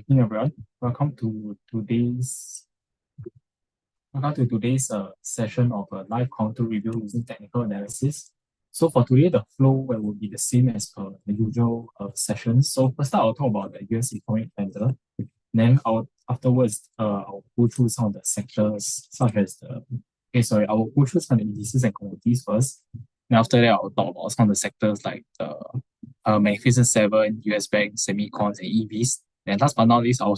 Evening, everyone. Welcome to today's session of a live counter review using technical analysis. So for today, the flow will be the same as per the usual sessions. So first I'll talk about the US economic calendar. Afterwards, I'll go through some of the sectors such as I'll go through some of the indices and commodities first. And after that, I'll talk about some of the sectors like the Magnificent 7, US Bank, Semicons, and EVs. And last but not least, I'll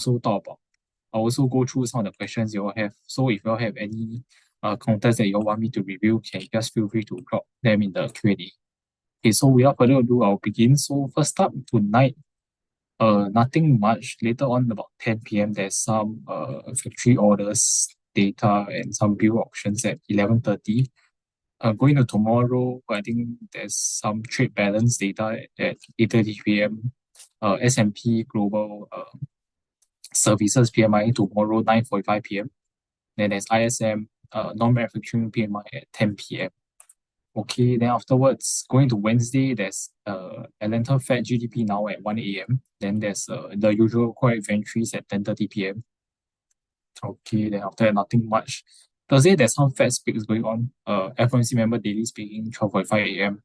also go through some of the questions you all have. So if you all have any content that you all want me to review, can just feel free to drop them in the Q&A. Okay, so without further ado, I'll begin. So first up tonight, nothing much. Later on, about 10 p.m., there's some factory orders data and some bill auctions at 11:30. Going to tomorrow, I think there's some trade balance data at 8:30 p.m. S&P Global Services PMI tomorrow 9:45 p.m. Then there's ISM non-manufacturing PMI at 10 p.m. Okay, then afterwards, going to Wednesday, there's Atlanta Fed GDP now at 1 a.m. Then there's the usual core inventories at 10:30 p.m. Okay, then after that, nothing much. Thursday, there's some Fed speaks going on. FOMC member daily speaking 12:45 a.m.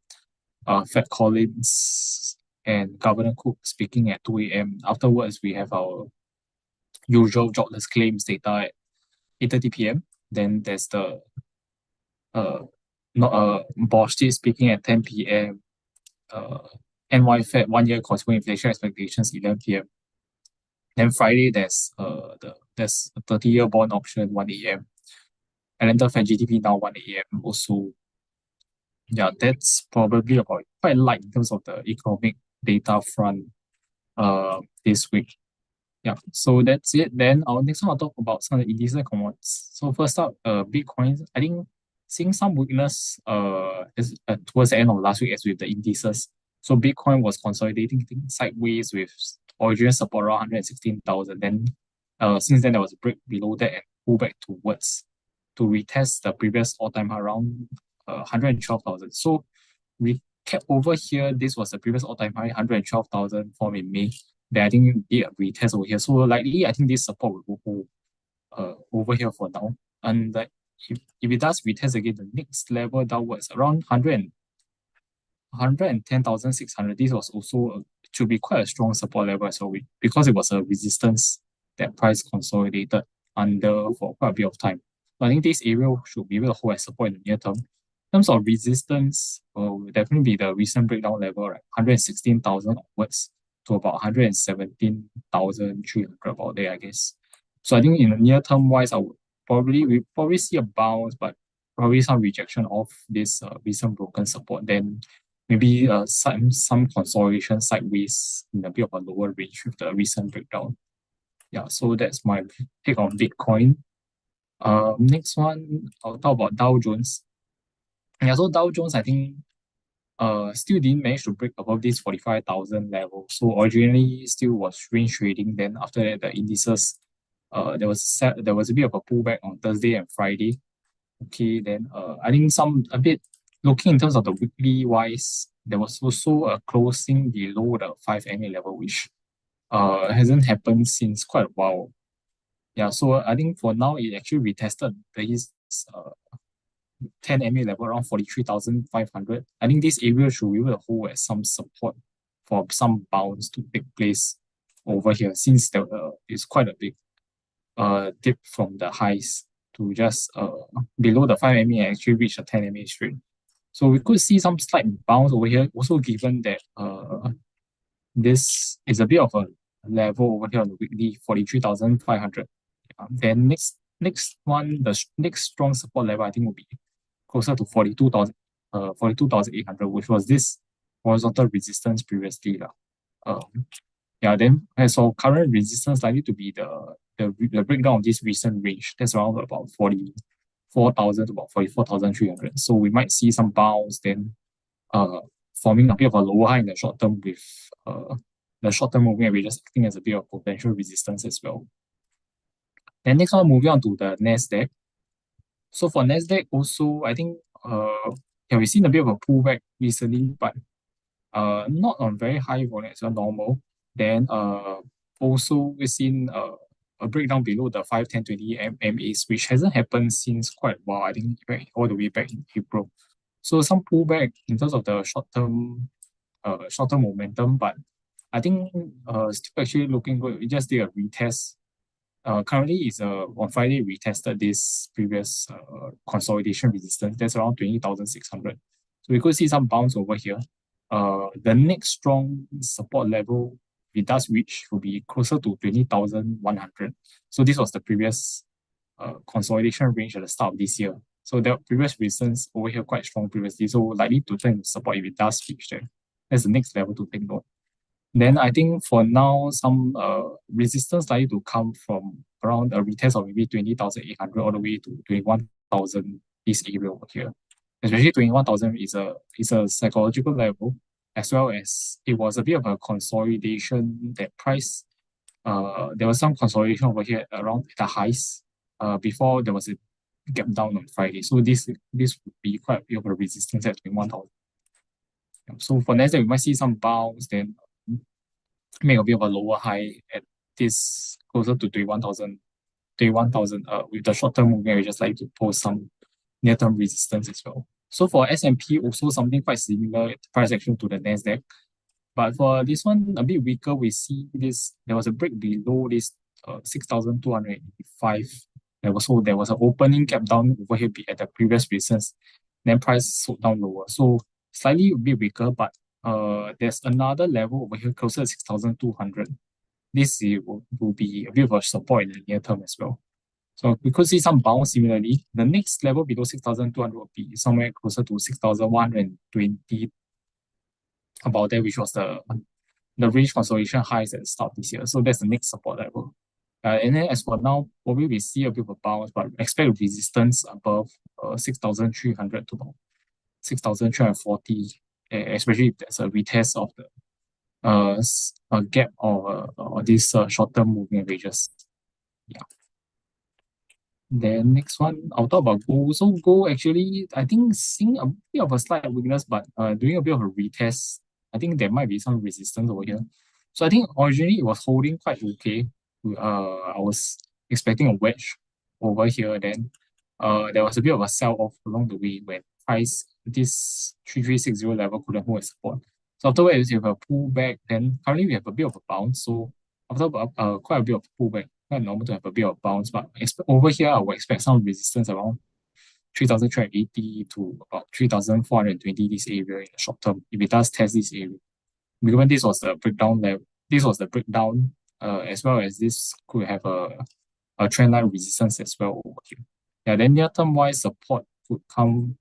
Fed Collins and Governor Cook speaking at 2 a.m. Afterwards, we have our usual jobless claims data at 8:30 p.m. Then there's the Bosch speaking at 10 p.m. NY Fed 1 year consumer inflation expectations 11 p.m. Then Friday there's a 30-year bond option 1 a.m. Atlanta Fed GDP now 1 a.m. also. Yeah, that's probably about quite light in terms of the economic data front this week. Yeah, so that's it. Then our next one I'll talk about some of the indices and commodities. So first up, Bitcoin, I think seeing some weakness towards the end of last week as with the indices. So Bitcoin was consolidating sideways with original support around 116,000. Then since then there was a break below that and pull back towards to retest the previous all-time high around 112,000. So we kept over here. This was the previous all-time high, 112,000 formed in May. Then I think it did a retest over here. So likely, I think this support will go over here for now. And like if it does retest again, the next level downwards around 110,600. This was also should be quite a strong support level as well, because it was a resistance that price consolidated under for quite a bit of time. So I think this area should be able to hold as support in the near term. In terms of resistance, will definitely be the recent breakdown level, right? 116,000 onwards to about 117,300 about there, I guess. So I think in the near term wise, we probably see a bounce, but probably some rejection of this recent broken support. Then maybe some consolidation sideways in a bit of a lower range with the recent breakdown. Yeah, so that's my take on Bitcoin. Next one, I'll talk about Dow Jones. Yeah, so Dow Jones, I think still didn't manage to break above this 45,000 level. So originally still was range trading. Then after that, the indices, there was a bit of a pullback on Thursday and Friday. Okay, then I think a bit looking in terms of the weekly wise, there was also a closing below the 5 MA level, which hasn't happened since quite a while. Yeah, so I think for now it actually retested this 10 MA level around 43,500. I think this area should be able to hold as some support for some bounce to take place over here, since there is quite a big dip from the highs to just below the 5 MA and actually reach a 10 MA straight. So we could see some slight bounce over here, also given that this is a bit of a level over here on the weekly 43,500. Then next one, the next strong support level I think will be closer to 42,800, which was this horizontal resistance previously. Yeah, then as of current resistance likely to be the breakdown of this recent range. That's around about 44,000 to about 44,300. So we might see some bounce, then forming a bit of a lower high in the short term with the short term moving averages acting as a bit of potential resistance as well. Then next one, moving on to the Nasdaq. So for Nasdaq also, I think we've seen a bit of a pullback recently, but not on very high volume as well, normal. Then also we've seen a breakdown below the 5, 10, 20 MAs, which hasn't happened since quite a while, I think all the way back in April. So some pullback in terms of the short-term momentum, but I think still actually looking good. We just did a retest. Currently is on Friday we tested this previous consolidation resistance. That's around 20,600. So we could see some bounce over here. The next strong support level it does reach will be closer to 20,100. So this was the previous consolidation range at the start of this year. So the previous resistance over here quite strong previously. So likely to turn support if it does reach there. That's the next level to take note. Then I think for now, some resistance likely to come from around a retest of maybe 20,800 all the way to 21,000, this area over here. Especially 21,000 is a psychological level, as well as it was a bit of a consolidation that price. There was some consolidation over here around the highs before there was a gap down on Friday. So this would be quite a bit of a resistance at 21,000. So for Nasdaq, we might see some bounce, then make a bit of a lower high at this closer to 21,000, with the short-term movement, we just like to post some near-term resistance as well. So for S&P, also something quite similar price action to the Nasdaq. But for this one, a bit weaker, we see this, there was a break below this 6,285. There was an opening gap down over here at the previous resistance. Then price sold down lower. So slightly a bit weaker, but there's another level over here closer to 6,200. This will be a bit of a support in the near term as well. So we could see some bounce similarly. The next level below 6,200 will be somewhere closer to 6,120, about there, which was the range consolidation highs at the start of this year. So that's the next support level. And then as for now, probably we see a bit of a bounce, but expect resistance above 6,300 to about 6,340, especially if there's a retest of the a gap or these short-term moving averages. Yeah. Then next one, I'll talk about gold. So gold actually, I think seeing a bit of a slight weakness, but doing a bit of a retest. I think there might be some resistance over here. So I think originally it was holding quite okay. I was expecting a wedge over here. Then there was a bit of a sell-off along the way when price this 3360 level couldn't hold as support. So afterwards, you have a pullback. Then currently we have a bit of a bounce. So after quite a bit of pullback, quite normal to have a bit of bounce. But over here, I would expect some resistance around 3,380 to about 3,420 this area in the short term if it does test this area. Because this was the breakdown level. This was the breakdown, as well as this could have a trend line resistance as well over here. Yeah, then near term wise support could come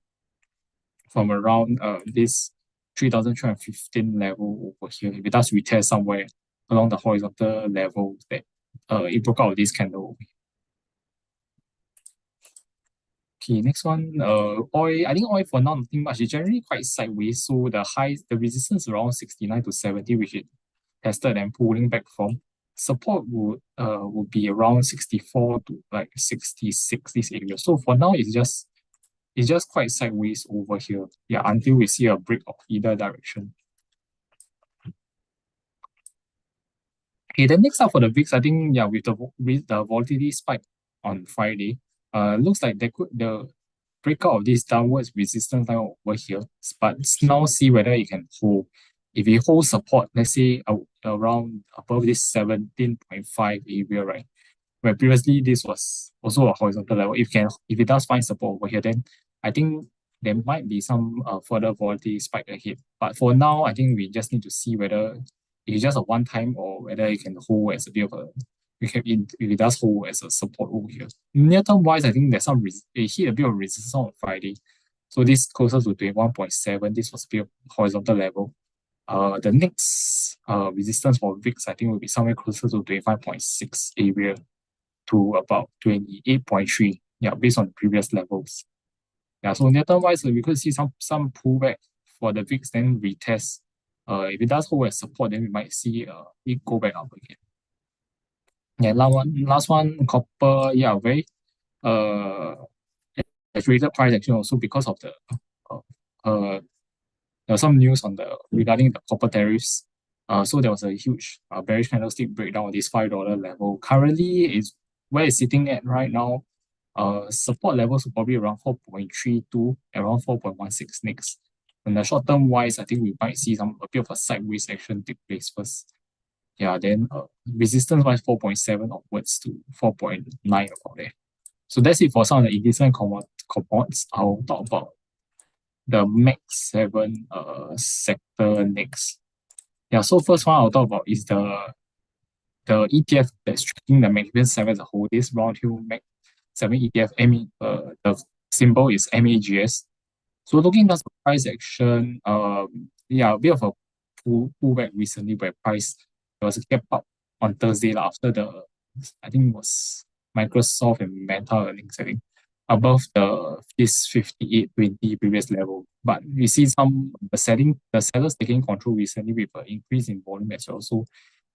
from around this 3,315 level over here. If it does retest somewhere along the horizontal level that it broke out of this candle. Okay, next one, oil. I think oil for now nothing much. It's generally quite sideways. So the resistance around 69 to 70, which it tested and pulling back from. Support would be around 64 to like 66 this area. So for now, it's just quite sideways over here. Yeah, until we see a break of either direction. Okay, then next up for the VIX, I think yeah, with the volatility spike on Friday, looks like the breakout of this downwards resistance line over here, but now see whether it can hold. If it holds support, let's say around above this 17.5 area, right? Where previously this was also a horizontal level. If it does find support over here, then I think there might be some further volatility spike ahead. But for now, I think we just need to see whether it's just a one time or whether it can hold as a bit of a if it does hold as a support over here. Near term wise, I think there's some it hit a bit of resistance on Friday. So this closer to 21.7. This was a bit of horizontal level. The next resistance for VIX, I think, will be somewhere closer to 25.6 area to about 28.3. Yeah, based on previous levels. Yeah, so near term wise, we could see some pullback for the VIX, then retest. If it does hold as support, then we might see it go back up again. Yeah, last one, copper. Yeah, very saturated price action also because of the there was some news regarding the copper tariffs. So there was a huge bearish candlestick breakdown on this $5 level. Currently, is where it's sitting at right now. Support levels will probably around 4.32, around 4.16 next. On the short term wise, I think we might see a bit of a sideways action take place first. Yeah, then resistance wise 4.7 upwards to 4.9 about there. So that's it for some of the indecent compounds. I'll talk about the Max 7 sector next. Yeah, so first one I'll talk about is the ETF that's tracking the Magnificent 7 as a whole. This Roundhill Mag 7 ETF, the symbol is MAGS. So looking at the price action, yeah, a bit of a pullback recently where price there was a gap up on Thursday after I think it was Microsoft and Meta earnings, I think, above this 58.20 previous level. But we see the sellers taking control recently with an increase in volume as well. So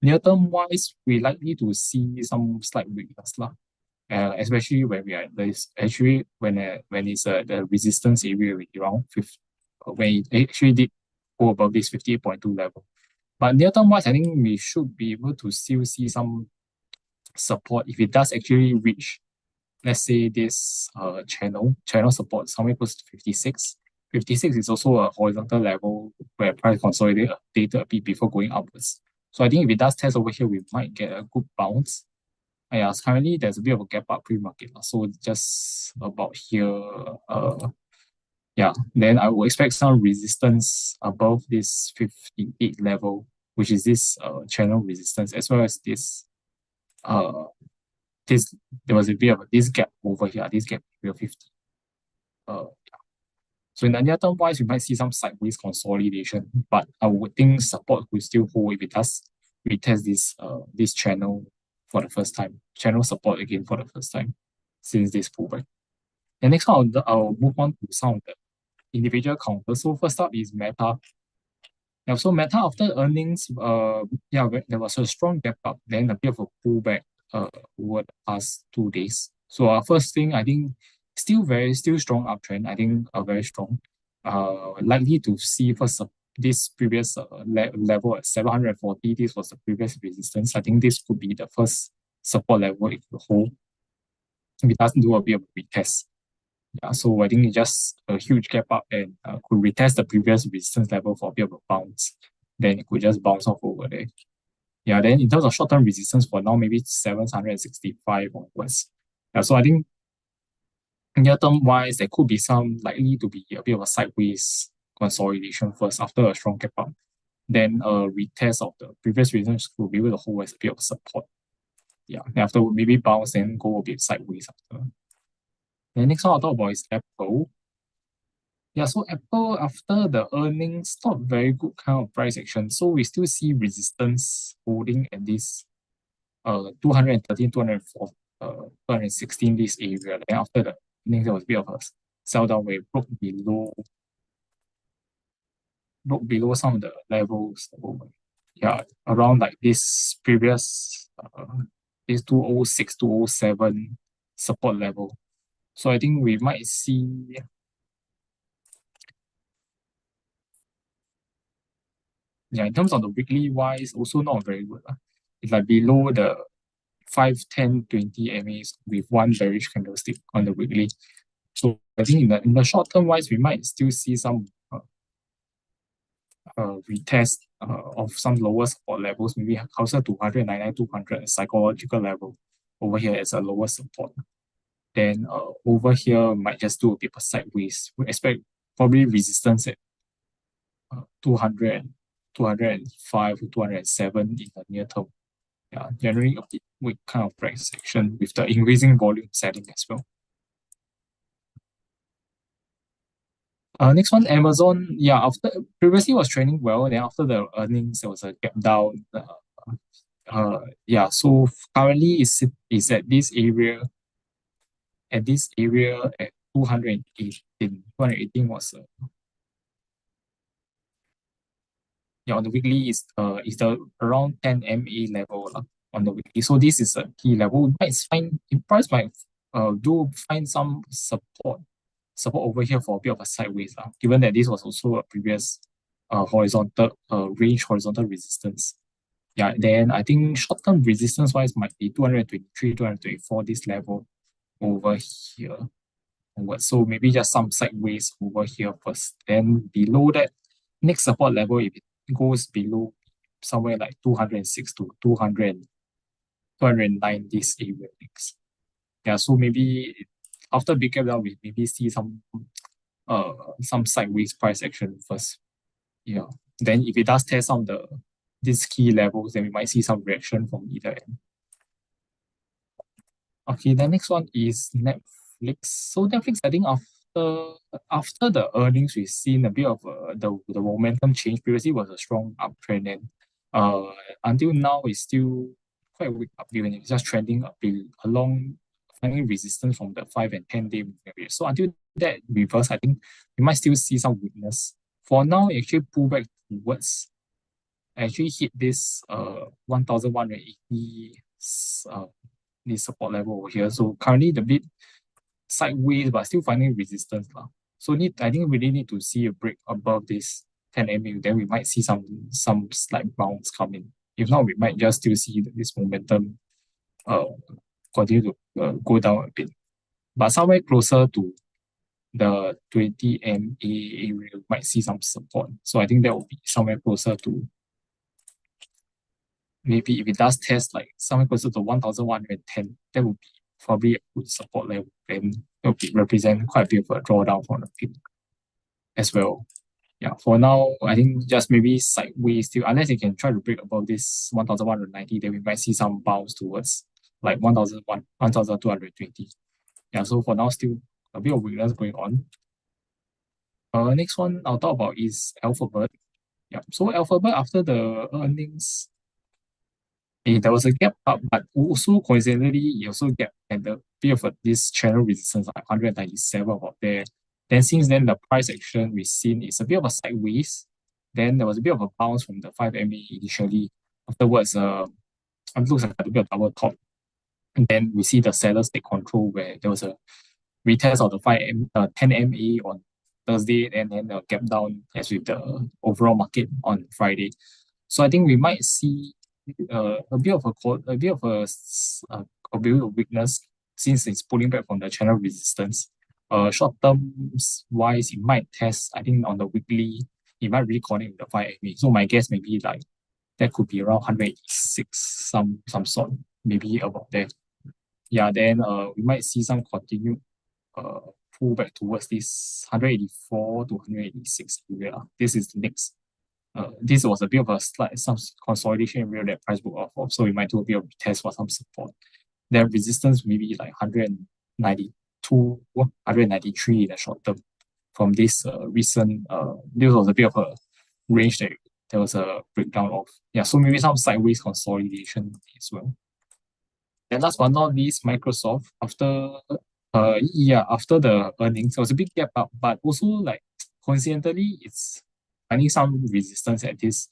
near term wise, we likely to see some slight weakness lah. Especially when we are this actually when it's the resistance area around 50, when it actually did go above this 58.2 level. But near term wise, I think we should be able to still see some support if it does actually reach, let's say, this channel support somewhere close to 56. 56 is also a horizontal level where price consolidated a bit before going upwards. So I think if it does test over here, we might get a good bounce. Yeah, currently there's a bit of a gap up pre-market. So just about here. Yeah, then I will expect some resistance above this 58 level, which is this channel resistance, as well as this there was a bit of this gap over here, this gap below 50. Yeah. So in the near term wise, we might see some sideways consolidation, but I would think support will still hold if it does retest this channel for the first time, channel support again for the first time since this pullback. The next one, I'll move on to some of the individual counters. So first up is Meta. Yeah, so Meta after earnings, yeah, there was a strong gap up, then a bit of a pullback over the past 2 days. So first thing, I think still strong uptrend. I think very strong. Likely to see first this previous level at 740. This was the previous resistance. I think this could be the first support level if the whole if it doesn't do a bit of a retest. Yeah, so I think it's just a huge gap up and could retest the previous resistance level for a bit of a bounce. Then it could just bounce off over there. Yeah, then in terms of short-term resistance for now, maybe 765 onwards. Yeah, so I think near-term wise, there could be some likely to be a bit of a sideways consolidation first after a strong gap up. Then a retest of the previous resistance will be able to hold as a bit of support. Yeah, then after maybe bounce and go a bit sideways after. The next one I'll talk about is Apple. Yeah, so Apple after the earnings, not very good kind of price action. So we still see resistance holding at this 213, 204, 216 this area. Then after the earnings, there was a bit of a sell down where it broke below some of the levels over. Yeah, around like this previous this 206, 207 support level. So I think we might see in terms of the weekly wise, also not very good. It's like below the 5, 10, 20 MAs with one bearish candlestick on the weekly. So I think in the short term wise, we might still see some retest of some lower support levels, maybe closer to 199, 200 psychological level over here as a lower support. Then over here might just do a bit of sideways. We expect probably resistance at 200, 205 to 207 in the near term. Yeah, generally a bit weak kind of price action with the increasing volume setting as well. Next one, Amazon. Yeah, after previously was trending well, then after the earnings there was a gap down. Yeah, so currently is at this area. At 218. 218 was yeah, on the weekly is the around 10 MA level on the weekly. So this is a key level. Price might do find some support over here for a bit of a sideways, given that this was also a previous horizontal horizontal resistance. Yeah, then I think short-term resistance wise might be 223, 224, this level over here onwards. So maybe just some sideways over here first. Then below that, next support level, if it goes below somewhere like 206 to 209, this area next. Yeah, so maybe after big gap down, we maybe see some sideways price action first. Yeah. Then if it does test some of these key levels, then we might see some reaction from either end. Okay, the next one is Netflix. So Netflix, I think after the earnings, we've seen a bit of the momentum change. Previously was a strong uptrend, and uh until now it's still quite weak up, given it's just trending up along, finding resistance from the 5 and 10 day moving average. So until that reverse, I think we might still see some weakness. For now, it actually pull back towards, actually hit this 1180 this support level over here. So currently the bit sideways, but still finding resistance lah. So I think we really need to see a break above this 10 MA, then we might see some slight bounce coming. If not, we might just still see this momentum continue to go down a bit. But somewhere closer to the 20 MA area, we might see some support. So I think that will be somewhere closer to, maybe if it does test like somewhere closer to 1110, that would be probably a good support level. And it will represent quite a bit of a drawdown from the peak as well. Yeah, for now, I think just maybe sideways still, unless it can try to break above this 1190, then we might see some bounce towards like 1220. Yeah, so for now, still a bit of weakness going on. Next one I'll talk about is Alphabet. Yeah, so Alphabet, after the earnings, there was a gap up, but also coincidentally, it also gap at the bit of this channel resistance, like 197 about there. Then since then, the price action we've seen is a bit of a sideways. Then there was a bit of a bounce from the 5 MA initially. Afterwards, it looks like a bit of double top. And then we see the sellers take control, where there was a retest of the 10 MA on Thursday, and then a gap down as with the overall market on Friday. So I think we might see a bit of a bit of weakness, since it's pulling back from the channel resistance. Short term wise, it might test. I think on the weekly, it might really connect with the 5 MA. So my guess maybe like that could be around 186, some sort, maybe about there. Yeah, then we might see some continued pull back towards this 184 to 186 area. This is the next. This was a bit of a slight some consolidation area that price book off of, so we might do a bit of test for some support. Then resistance maybe like 192, 193 in the short term. From this recent, this was a bit of a range that there was a breakdown of. Yeah, so maybe some sideways consolidation as well. And last but not least, Microsoft, after the earnings, there was a big gap up, but also like coincidentally, it's finding some resistance at this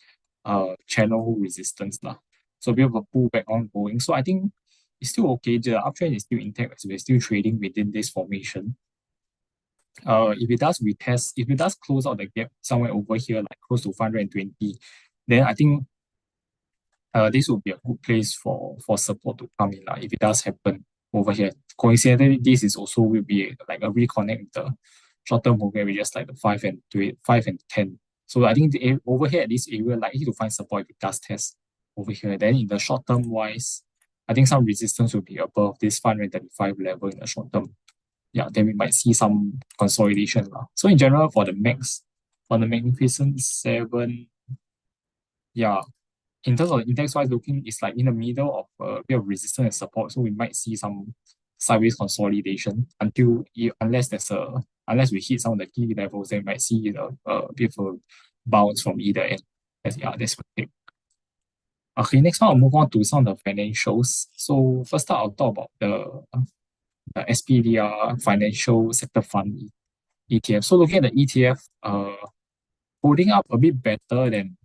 channel resistance lah. So a bit of a pullback ongoing. So I think it's still okay. The uptrend is still intact as we're still trading within this formation. If it does retest, if it does close out the gap somewhere over here, like close to 520, then I think this would be a good place for support to come in. If it does happen over here. Coincidentally, this is also will be like a reconnect with the short-term moving averages like the 5 and 10. So I think over here at this area, likely to find support if it does test over here. Then in the short term wise, I think some resistance will be above this 535 level in the short term. Yeah, then we might see some consolidation. So in general, for the Magnificent 7, yeah, in terms of index wise looking, it's like in the middle of a bit of resistance and support. So we might see some sideways consolidation unless we hit some of the key levels, then we might see a bit of a bounce from either end. That's what I think. Okay, next one I'll move on to some of the financials. So first up, I'll talk about the SPDR Financial Sector Fund ETF. So looking at the ETF, holding up a bit better than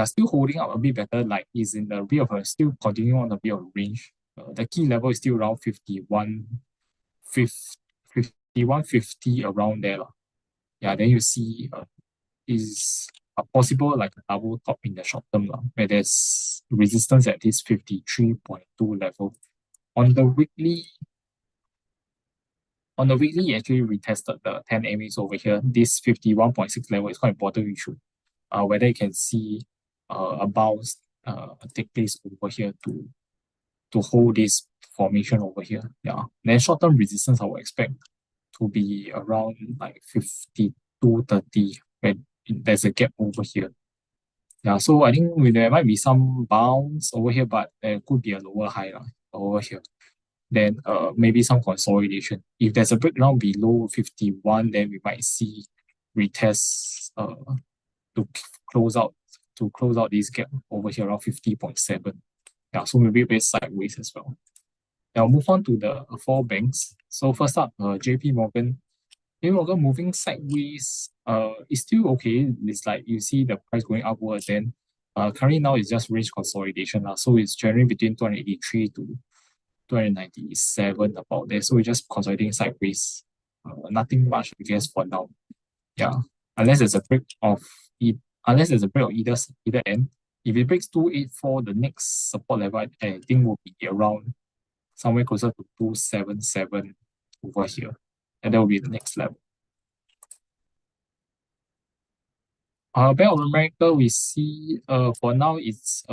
still holding up a bit better, like is in a bit of a still continuing on a bit of range. The key level is still around 51.50 around there. Yeah, then you see is possible like a double top in the short term, where there's resistance at this 53.2 level. On the weekly, it actually retested the 10 MAs over here. This 51.6 level is quite important. We should whether you can see a bounce take place over here to hold this formation over here. Yeah. Then short-term resistance I would expect to be around like 52.30 when there's a gap over here. Yeah, so I think there might be some bounce over here, but there could be a lower high over here. Then maybe some consolidation. If there's a breakdown below 51, then we might see retests to close out this gap over here around 50.7. Yeah, so maybe a bit sideways as well. Now move on to the four banks. So first up, JP Morgan. JP Morgan moving sideways. It's still okay. It's like you see the price going upwards. Then currently now it's just range consolidation. So it's generally between 283 to 297 about there. So we're just consolidating sideways. Nothing much, I guess, for now. Yeah, unless there's a break of either end. If it breaks 284, the next support level I think will be around somewhere closer to 277 over here. And that will be the next level. Bank of America, we see for now it's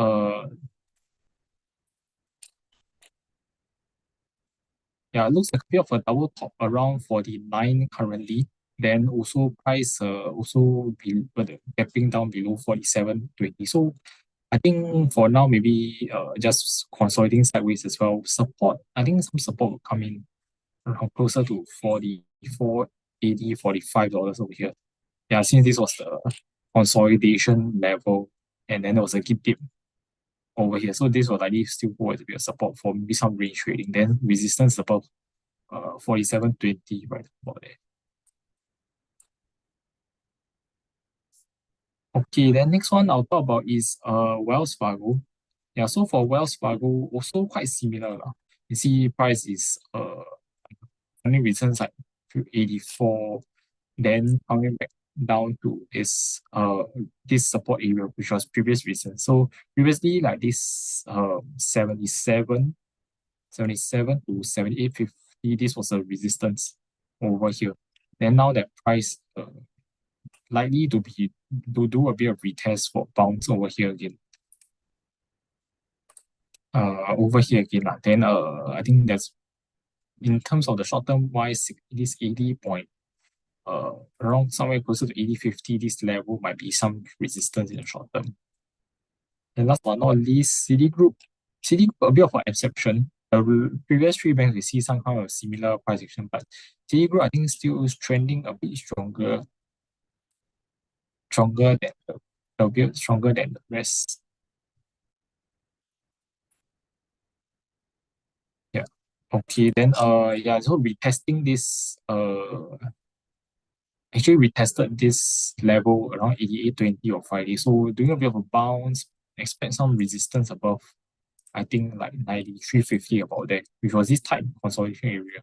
it looks like a bit of a double top around 49 currently. Then also price gapping down below 47.20. So I think for now maybe just consolidating sideways as well. Support, I think some support will come in around closer to 44, 80, $45 over here. Yeah, since this was the consolidation level and then there was a dip over here. So this will likely still hold a bit of support for maybe some range trading. Then resistance above 47.20 right about there. Okay, then next one I'll talk about is Wells Fargo. Yeah, so for Wells Fargo, also quite similar. You see price is only returns like 84, then coming back down to this support area, which was previous recent. So previously like this 77 to 78.50, this was a resistance over here. Then now that price likely to do a bit of retest for bounce over here again. Then I think that's in terms of the short term wise, this 80 point around somewhere closer to 80.50, this level might be some resistance in the short term. And last but not least, Citigroup a bit of an exception. The previous three banks we see some kind of similar price action, but Citigroup I think still is trending a bit stronger than a bit stronger than the rest. Yeah. Okay, then so retesting this actually retested this level around 88.20 or Friday. So doing a bit of a bounce, expect some resistance above, I think like 93.50 about that, which was this tight consolidation area.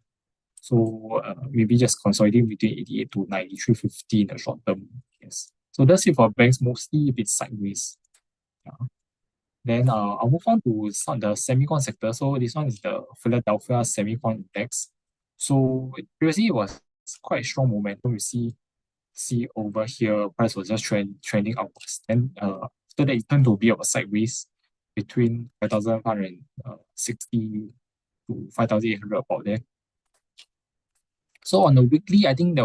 So maybe just consolidating between 88 to 93.50 in the short term. Yes. So that's it for banks, mostly a bit sideways. Yeah. Then I'll move on to the semicon sector. So this one is the Philadelphia Semicon Index. So previously it was quite strong momentum. We see over here, price was just trending upwards. Then after that, it turned to be of a sideways between 5,560 to 5,800 about there. So on the weekly, I think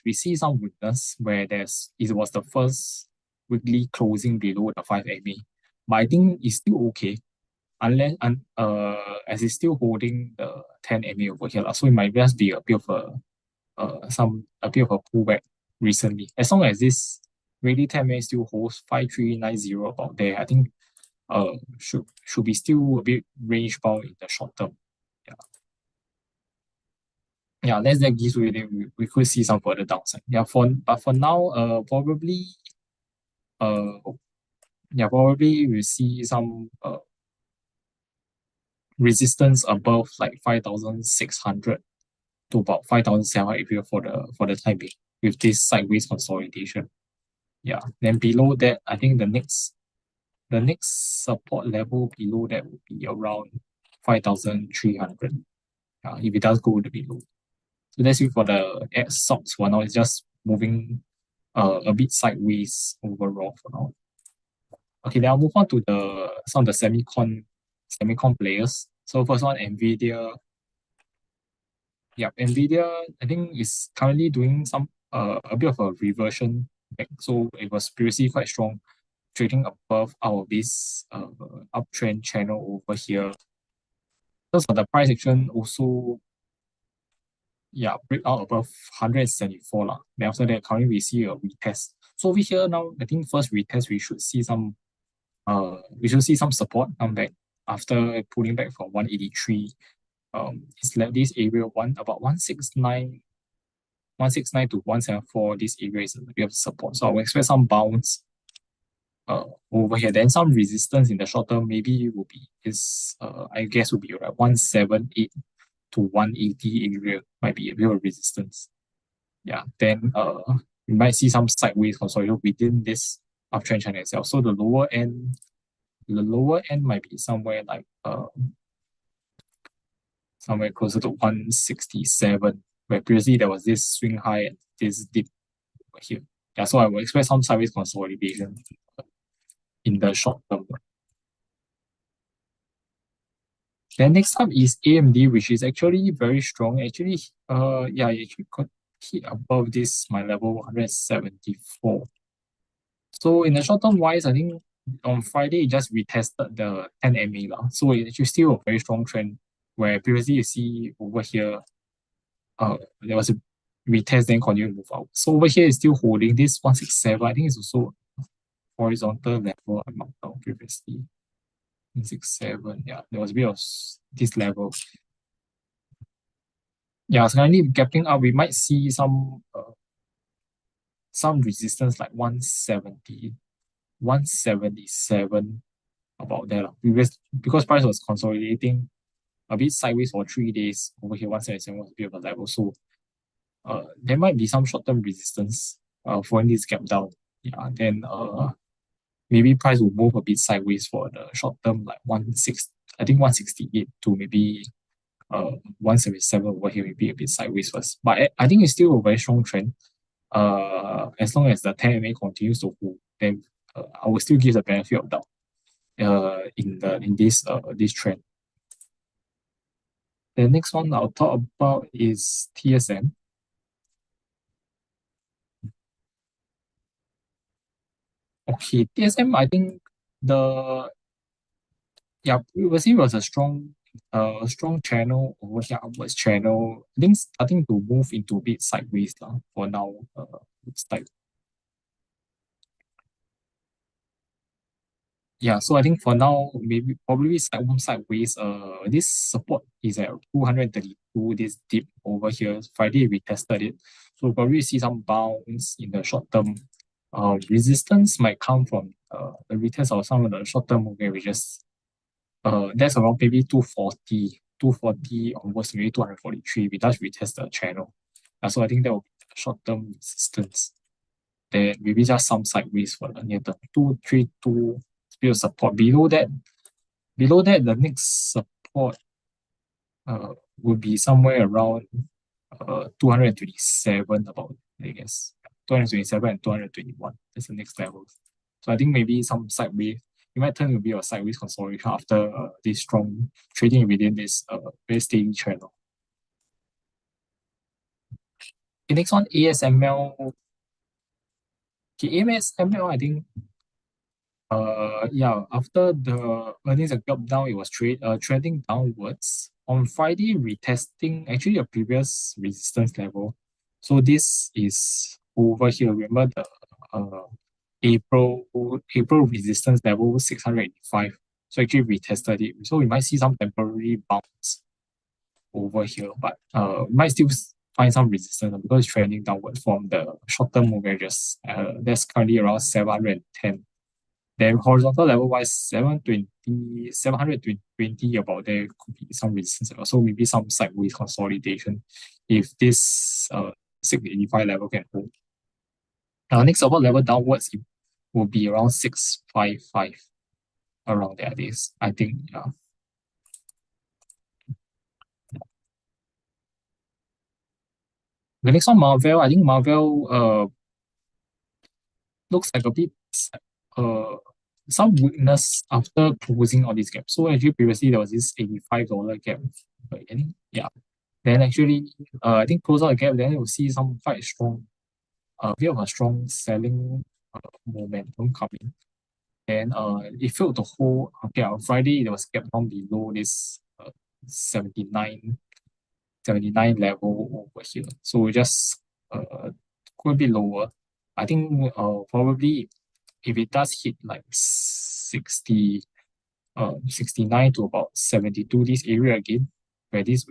we see some weakness where it was the first weekly closing below the 5 MA. But I think it's still okay unless as it's still holding the 10 MA over here. So it might just be a bit of a pullback recently. As long as this really 10 MA still holds 5390 about there, I think should be still a bit range bound in the short term. Yeah, less than gives way, we could see some further downside. But for now, probably we'll see some resistance above like 5,600 to about 5,700 for the time being with this sideways consolidation. Yeah. Then below that, I think the next support level below that would be around 5,300. If it does go to below. So that's it for the stocks for now. It's just moving a bit sideways overall for now. Okay, then I'll move on to the some of the semicon players. So first one, NVIDIA. Yeah, NVIDIA, I think is currently doing some a bit of a reversion back. So it was previously quite strong, trading above our base uptrend channel over here. So for the price action also, yeah, break out above 174 lah. Then after that, currently we see a retest. So over here now, I think first retest we should see some support come back after pulling back from 183. It's like this area about 169 to 174. This area is a bit of support. So I will expect some bounce over here. Then some resistance in the short term maybe will be I guess will be like 178 to 180 area might be a bit of resistance. Yeah. Then we might see some sideways consolidation within this uptrend channel itself. So the lower end might be somewhere like somewhere closer to 167, where previously there was this swing high and this dip over here. Yeah, so I will expect some sideways consolidation in the short term. Then next up is AMD, which is actually very strong. Actually, it actually got hit above this my level 174. So in the short term wise, I think on Friday it just retested the 10 MA lah. So it's actually still a very strong trend where previously you see over here, there was a retest then continue to move out. So over here it's still holding this 167. I think it's also horizontal level I marked out previously. 167. Yeah, there was a bit of this level. Yeah, so currently gapping up, we might see some resistance like 170, 177 about there. Because price was consolidating a bit sideways for 3 days. Over here, 177 was a bit of a level. So there might be some short-term resistance for this gap down. Yeah, then maybe price will move a bit sideways for the short term, like 168 to maybe 177 over here, maybe a bit sideways first. But I think it's still a very strong trend. As long as the 10 MA continues to hold, then I will still give the benefit of doubt in this trend. The next one I'll talk about is TSM. Okay, TSM, I think previously was a strong channel over here, upwards channel. I think starting to move into a bit sideways now for now. Looks like. Yeah, so I think for now, maybe probably sideways. This support is at 232. This dip over here. Friday we tested it, so probably see some bounce in the short term. Resistance might come from the retest of some of the short term moving averages. That's around maybe 240 onwards, maybe 243. We just retest the channel. So I think that will be the short term resistance. Then maybe just some sideways for the near term. 232 still support. Below that, the next support would be somewhere around 227 about, I guess. 227 and 221. That's the next level. So I think maybe some sideways. It might turn to be a sideways consolidation after this strong trading within this very steady channel. The next one, ASML. Okay, ASML, I think after the earnings are gap down, it was trending downwards. On Friday, retesting actually a previous resistance level. So this is over here. Remember the April resistance level 685. So actually retested it. So we might see some temporary bounce over here, but we might still find some resistance because it's trending downward from the short-term averages. That's currently around 710. Then horizontal level wise, 720 about there could be some resistance. So maybe some sideways consolidation if this 685 level can hold. Next support level downwards it will be around 655 around there. This I think. The next one, Marvel. I think Marvel looks like a bit uh some weakness after closing all these gaps. So actually previously there was this $85 gap. Again. Yeah. Then actually I think close out the gap, then you'll see some quite strong bit of a strong selling momentum coming. Then it failed to hold. Okay, on Friday it was kept down below this 79 level over here. So we just go a bit lower. I think probably if it does hit like 69 to about 72 this area again, where this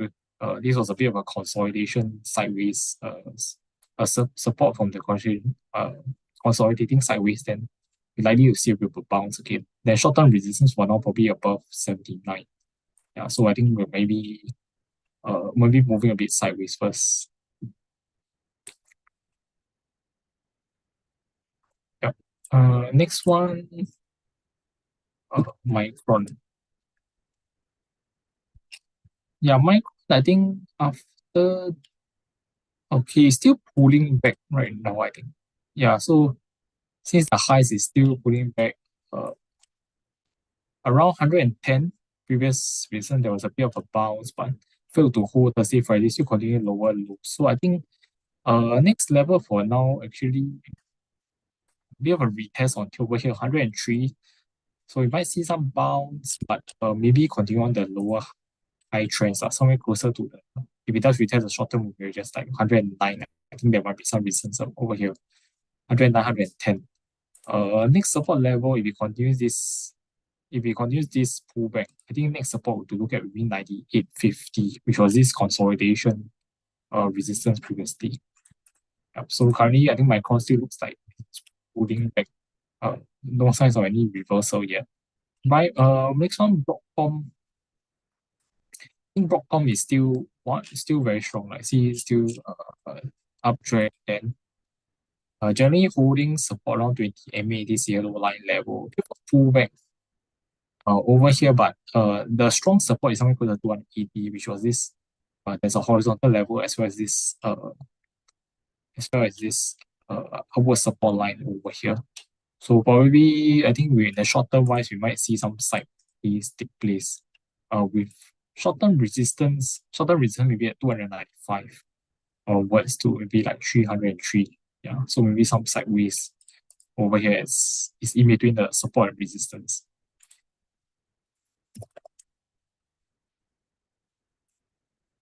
was a bit of a consolidation sideways support from the consolidating sideways, then we're likely to see a bit of a bounce again. Then short-term resistance for now probably above 79. Yeah, so I think we're maybe moving a bit sideways first. Yeah. Next one, Micron. Yeah, Micron, I think after okay, still pulling back right now, I think. Yeah, so since the highs is still pulling back uh, around 110 previous recent, there was a bit of a bounce, but failed to hold Thursday, Friday, still continue lower low. So I think next level for now actually a bit of a retest on over here, 103. So we might see some bounce, but maybe continue on the lower high trends are somewhere closer to the if it does retest the short term movie, just like 109. I think there might be some reasons over here. 109, 110. Next support level, if it continues this pullback, I think next support to look at would be 98.50, which was this consolidation resistance previously. Yep. So currently, I think Micron still looks like it's pulling back. No signs of any reversal yet. By next one, Broadcom. I think Broadcom is still very strong. Like see, still uptrend and generally holding support around 20 MA this yellow line level. Pullback over here, but the strong support is something called the 280, which was this. There's a horizontal level as well as this upward support line over here. So probably I think we in the short term wise we might see some side plays take place. With short-term resistance maybe at 295 onwards to maybe like 303. Yeah. So maybe some sideways over here is in between the support and resistance.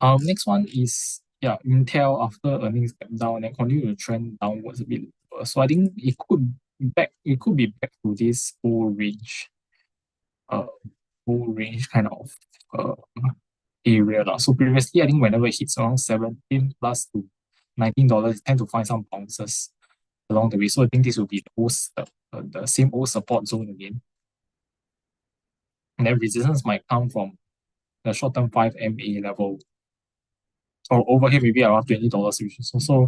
Next one is Intel after earnings came down and continue to trend downwards a bit lower. So I think it could be back to this uh whole range kind of uh area lah. So previously I think whenever it hits around 17 plus to $19, tend to find some bounces along the way. So I think this will be the same old support zone again. And then resistance might come from the short-term 5 MA level or over here maybe around $20, which is also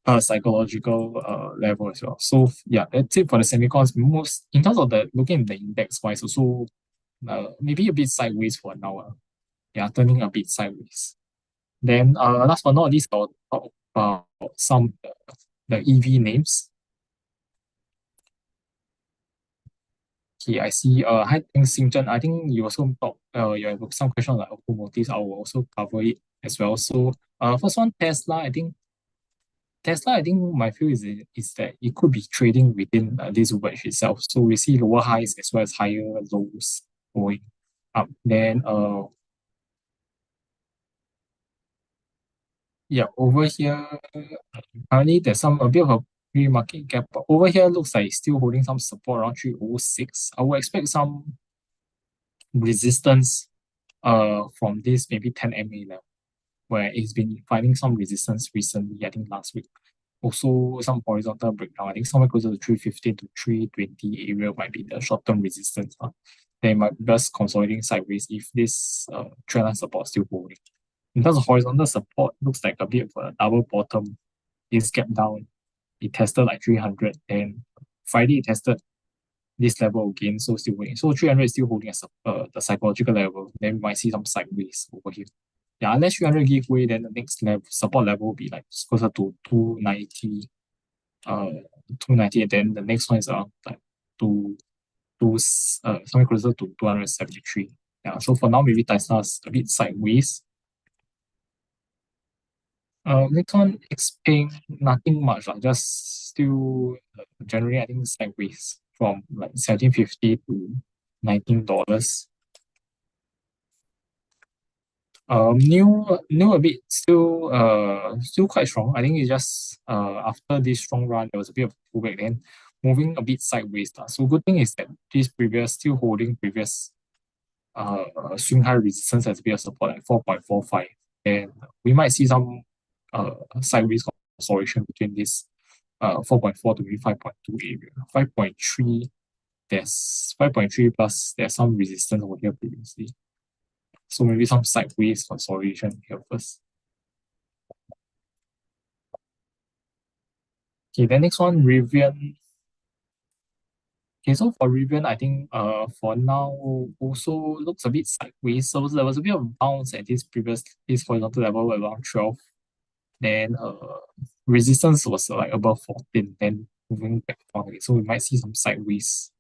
a psychological level as well. So yeah, that's it for the semicons. Most in terms of the looking at the index wise, also maybe a bit sideways for now. Yeah, turning a bit sideways. Then last but not least, I'll talk about some the EV names. Okay, I see. Hi, thanks, Xingzhen. I think you also talk. You have some questions like automotives. I will also cover it as well. So, first one, Tesla. I think my view is that it could be trading within this wedge itself. So we see lower highs as well as higher lows going up. Then, yeah, over here, currently there's a bit of a pre-market gap. But over here looks like it's still holding some support around 306. I would expect some resistance from this maybe 10 MA level, where it's been finding some resistance recently, I think last week. Also some horizontal breakdown. I think somewhere closer to 315 to 320 area might be the short-term resistance. They might just consolidating sideways if this trend line support still holding. In terms of horizontal support, looks like a bit of a double bottom is gap down it tested like 300, and Friday it tested this level again, so still holding. So 300 is still holding as the psychological level. Then we might see some sideways over here. Yeah, unless 300 give way, then the next level support level will be like closer to 290, 290, and then the next one is around like two, something closer to 273. Yeah, so for now, maybe Tesla's a bit sideways. Next one, Xpeng, nothing much, just still generally, I think sideways from like 17.50 to $19. New a bit, still quite strong. I think it's just after this strong run, there was a bit of pullback, then moving a bit sideways. So good thing is that this previous still holding previous swing high resistance as a bit of support like 4.45, and we might see some sideways consolidation between this 4.4 to maybe 5.2 area. 5.3, there's 5.3 plus there's some resistance over here previously. So maybe some sideways consolidation here first. Okay, then next one, Rivian. Okay, so for Rivian, I think for now also looks a bit sideways. So there was a bit of bounce at this horizontal level around 12. Then resistance was like above 14, then moving back down again. So we might see some sideways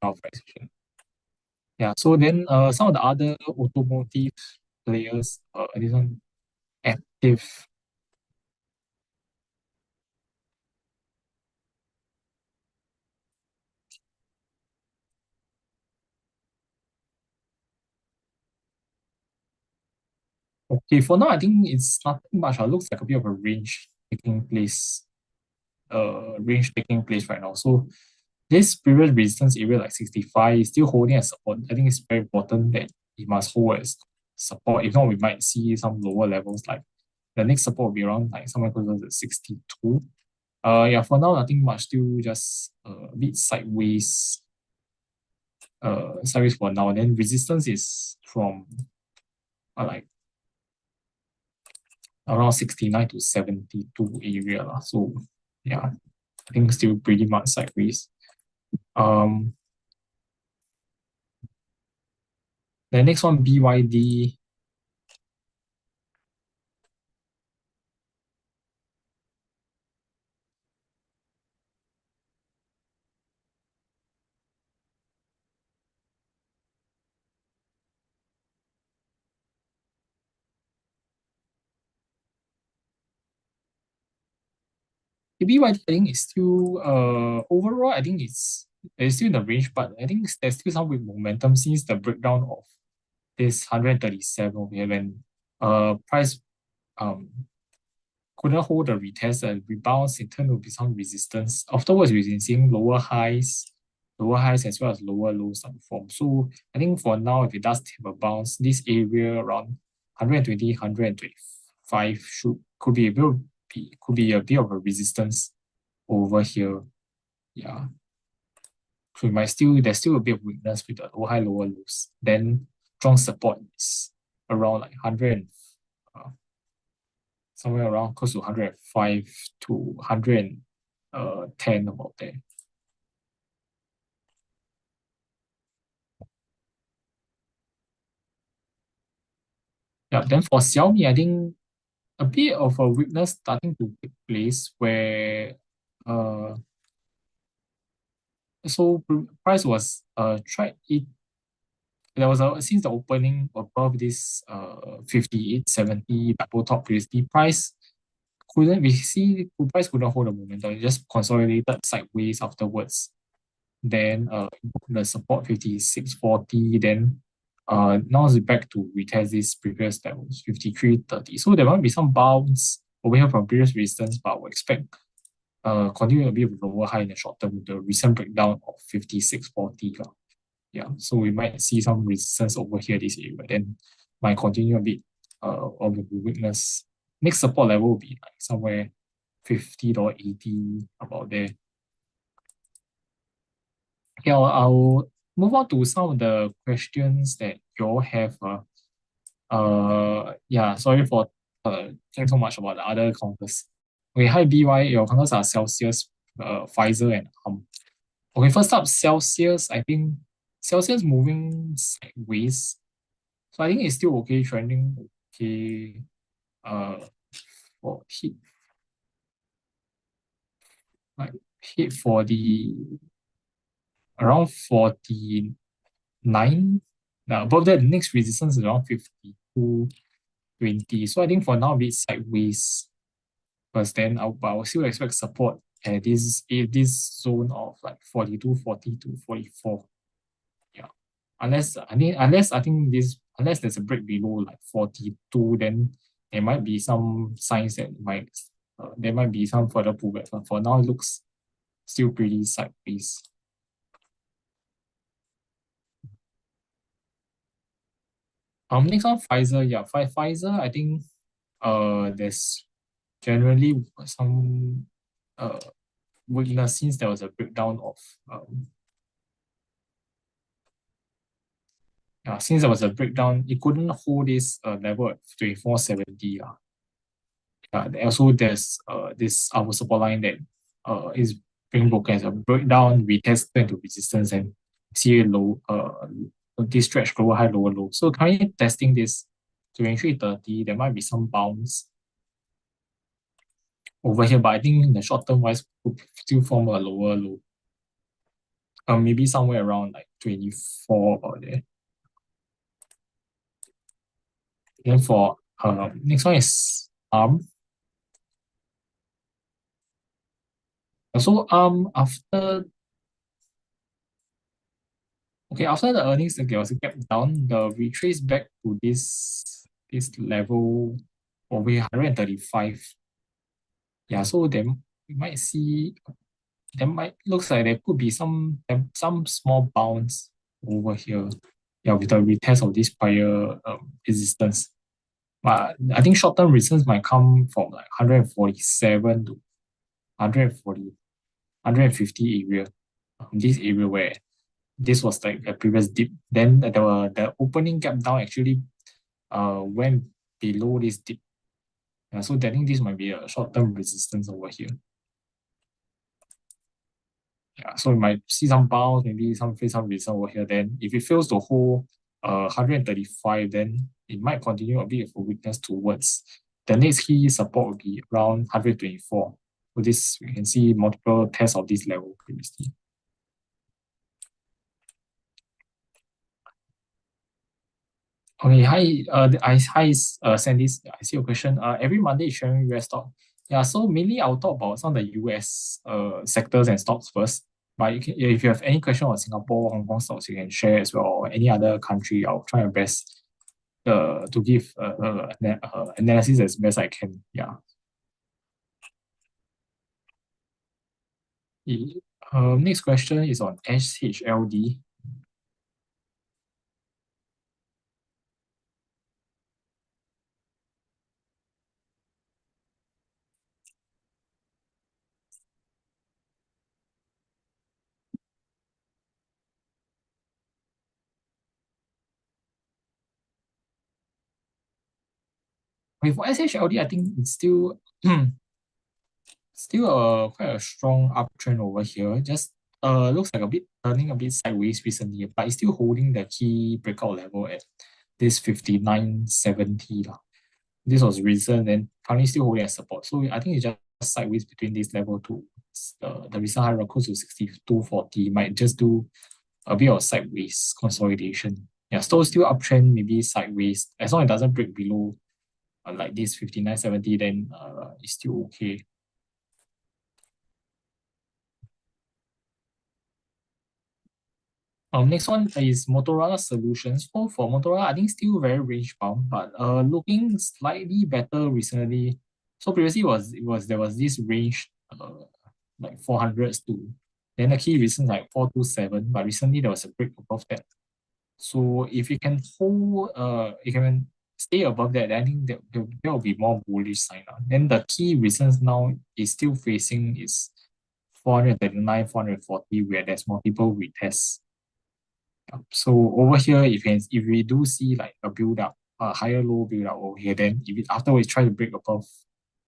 kind of pricing. Yeah, so then some of the other automotive players, this one active. Okay, for now I think it's nothing much. It looks like a bit of a range taking place right now. So this previous resistance area like 65 is still holding as support. I think it's very important that it must hold as support. If not, we might see some lower levels, like the next support will be around like somewhere closer to 62. Yeah, for now nothing much, still just a bit sideways. Sideways for now. Then resistance is from like around 69 to 72 area. So yeah, I think still pretty much sideways. The next one, BYD. The BYD, I think is still overall, I think it's still in the range, but I think there's still some weak momentum since the breakdown of this 137 over here when price um couldn't hold the retest and rebounds, in turn will be some resistance. Afterwards, we've been seeing lower highs as well as lower lows on form. So I think for now, if it does have a bounce, this area around 120, 125 could be a bit of a resistance over here. Yeah. So there's still a bit of weakness with the low high, lower lows. Then strong support is around like 100, somewhere around close to 105 to 110, about there. Yeah, then for Xiaomi, I think a bit of a weakness starting to take place where uh price was tried it there was a since the opening above this 58.70 double top previously, price couldn't hold the momentum. It just consolidated sideways afterwards. Then the support 56.40, then now it's back to retest this previous levels 53.30. So there might be some bounce over here from previous resistance, but we expect continue a bit of lower high in the short term with the recent breakdown of 56.40. Yeah, so we might see some resistance over here this area, then might continue a bit of a weakness. Next support level will be like somewhere 50.80, about there. Okay, I'll move on to some of the questions that you all have. Yeah, sorry for saying so much about the other counters. Okay, hi BY, your counters are Celsius, Pfizer, and Okay, first up, Celsius. I think Celsius moving sideways. So I think it's still okay, trending okay. Uh, for like hit for the around 49. Now above that, the next resistance is around 52.20. So I think for now, it's sideways. But then I'll still expect support at this zone of like 42.40 to 44. Yeah. Unless there's a break below like 42, then there might be some signs that there might be some further pullback. But for now, it looks still pretty sideways. Next one, Pfizer. Yeah, Pfizer. I think there's generally some weakness since there was a breakdown of since there was a breakdown, it couldn't hold this level at 24.70. Also there's this our support line that is being broken as a breakdown, retest into resistance and see a low this stretch lower high, lower low. So currently testing this 23.30, there might be some bounce over here, but I think in the short term wise could still form a lower low. Maybe somewhere around like 24 or there. Then for next one is So after the earnings, there was a gap down. The retrace back to this level over here, 135. Yeah, so then we might see looks like there could be some small bounce over here. Yeah, with the retest of this prior resistance. But I think short-term resistance might come from like 147 to 140, 150 area. This area where this was like a previous dip. Then the opening gap down actually went below this dip. So I think this might be a short-term resistance over here. So we might see some bounce, maybe some face some resistance over here. Then if it fails to hold 135, then it might continue a bit of a weakness towards the next key support will be around 124. So this we can see multiple tests of this level previously. Okay, hi. Sandy. I see your question. Every Monday is sharing US stock. Yeah, so mainly I'll talk about some of the US sectors and stocks first. But if you have any question on Singapore, Hong Kong stocks, you can share as well, or any other country. I'll try my best to give analysis as best I can. Yeah. Next question is on SHLD. Okay, for SHLD, I think it's still quite a strong uptrend over here. Just looks like a bit turning a bit sideways recently, but it's still holding the key breakout level at this 59.70 lah. This was recent and currently still holding as support. So I think it's just sideways between this level to the recent high close to 62.40. Might just do a bit of sideways consolidation. Yeah, still uptrend, maybe sideways. As long as it doesn't break below like this 59.70, then it's still okay. Next one is Motorola Solutions. For Motorola, I think still very range bound, but looking slightly better recently. So previously there was this range like 400s to then the key recent like 427, but recently there was a break above that. So if you can hold you can stay above that, I think that will be more bullish sign. Then the key reasons now is still facing is 439, 440, where there's multiple retests. So over here, if we do see like a build up, a higher low build up over here, then if it afterwards try to break above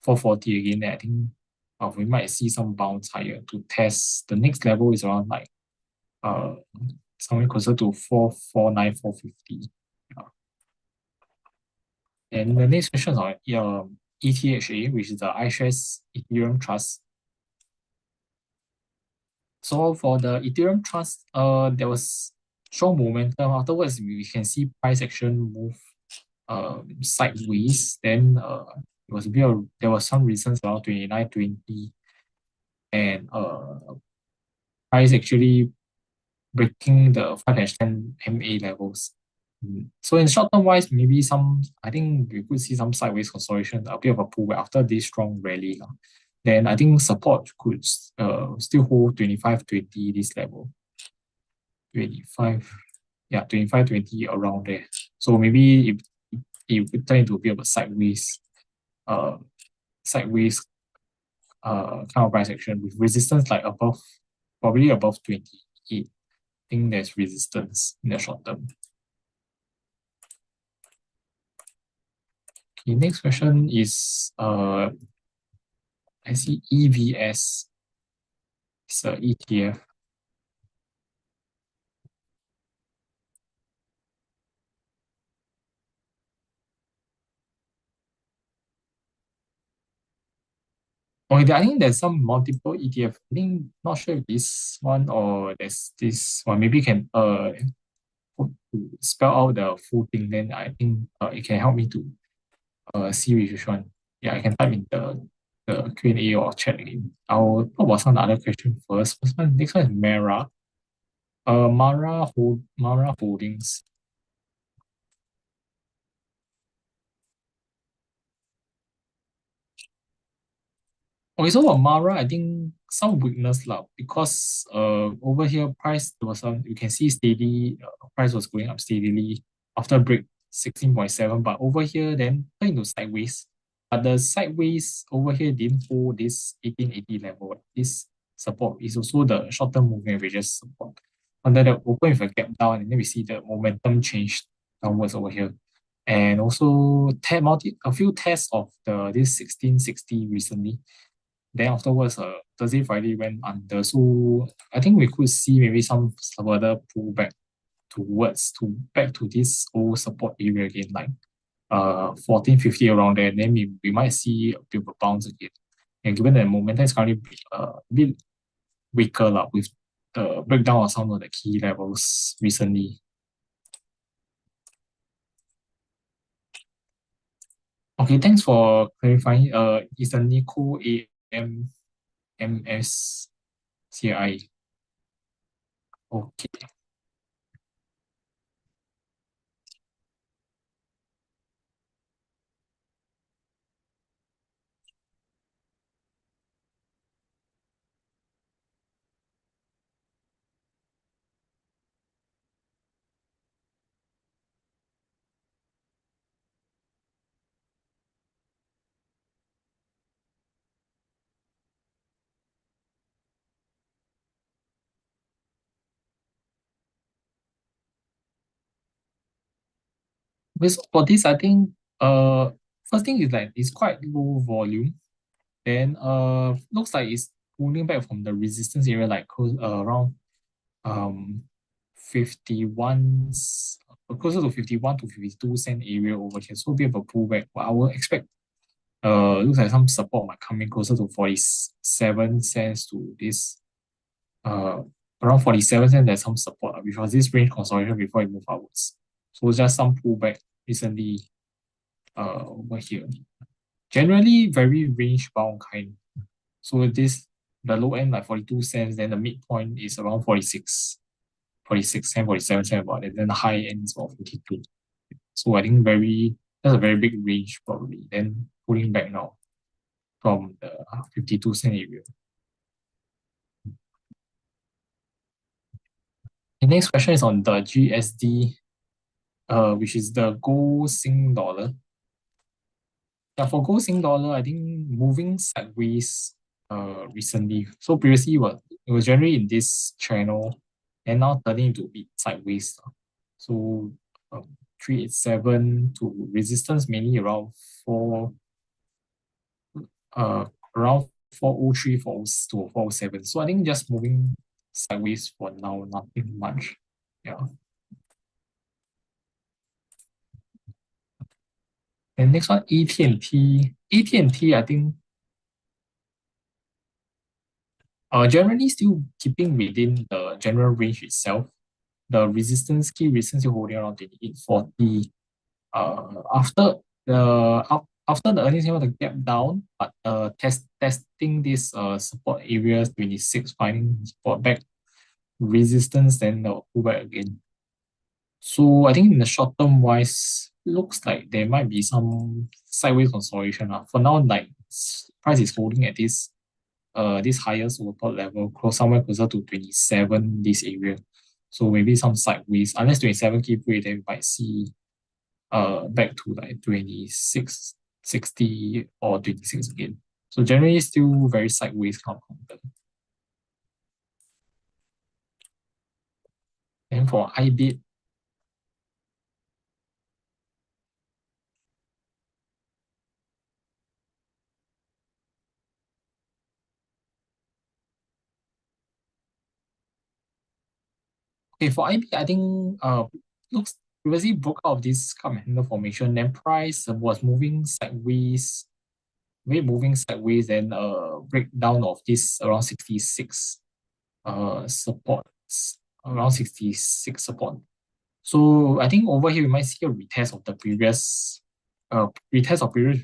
440 again, then I think we might see some bounce higher to test. The next level is around like uh somewhere closer to 449, 450. Yeah. And the next question is on ETHA, which is the iShares Ethereum Trust. So for the Ethereum Trust, there was strong momentum. Afterwards, we can see price action move sideways. Then it was a bit of, there was some reasons around 29, 20, and price actually breaking the 5 and 10 MA levels. So in short term wise, maybe I think we could see some sideways consolidation, a bit of a pullback after this strong rally. Then I think support could still hold 25, 20 this level. 25, yeah, 25, 20 around there. So maybe if it would turn into a bit of a uh, sideways kind of price action with resistance like probably above 28. I think there's resistance in the short term. Okay, next question is I see EVS. It's a ETF. Okay, I think there's some multiple ETF. I think not sure if this one or there's this one. Maybe you can spell out the full thing. Then I think it can help me to see which one. Yeah, I can type in the Q&A or chat again. I'll talk about some other questions first. Next one is Mara. Mara Holdings. Okay, so for Mara, I think some weakness lah because over here price there was some you can see steady price was going up steadily after break 16.7, but over here then turn into sideways. But the sideways over here didn't hold this 1880 level. This support is also the short-term moving averages support. And then open with a gap down, and then we see the momentum change downwards over here. And also a few tests of this 1660 recently. Then afterwards, Thursday, Friday went under. So I think we could see maybe some further pullback back to this old support area again, like 1450 around there. Then we might see a bit of a bounce again. And given that momentum is currently a bit weaker with the breakdown of some of the key levels recently. Okay, thanks for clarifying. Is the Nico AMMSCI? Okay. So for this, I think first thing is like it's quite low volume. Then looks like it's pulling back from the resistance area like close around um 51 closer to 51 to 52 cent area over here. So a bit of a pullback. But I will expect looks like some support might come in closer to 47 cents to this uh around 47 cents. There's some support because this range consolidation before it move upwards. So just some pullback recently over here. Generally very range bound kind. So the low end like 42 cents, then the midpoint is around 46 cents, 47 cents about it. Then the high end is about 52. So I think that's a very big range probably. Then pulling back now from the 52 cent area. The next question is on the GSD, which is the gold Sing dollar. Yeah, for gold Sing dollar, I think moving sideways recently. So previously it was generally in this channel and now turning into a bit sideways. So 387 to resistance mainly around 4 uh around 403, 402, 407. So I think just moving sideways for now, nothing much. Yeah. And next one, AT&T. AT&T, I think generally still keeping within the general range itself. The key resistance still holding around 2840. After after the earnings, you want to gap down, but testing this support areas 26, finding support back resistance, then pull back again. So I think in the short term wise, looks like there might be some sideways consolidation. For now, like price is holding at this higher support level, close somewhere closer to 27 this area. So maybe some sideways, unless 27 keep way, then we might see back to like 26, 60 or 26 again. So generally still very sideways kind of content. And for IBIT, okay, for IBIT, I think looks previously broke out of this cup and handle formation, then price was moving sideways, moving sideways, then breakdown of this around 66 support, around 66 support. So I think over here we might see a retest of the previous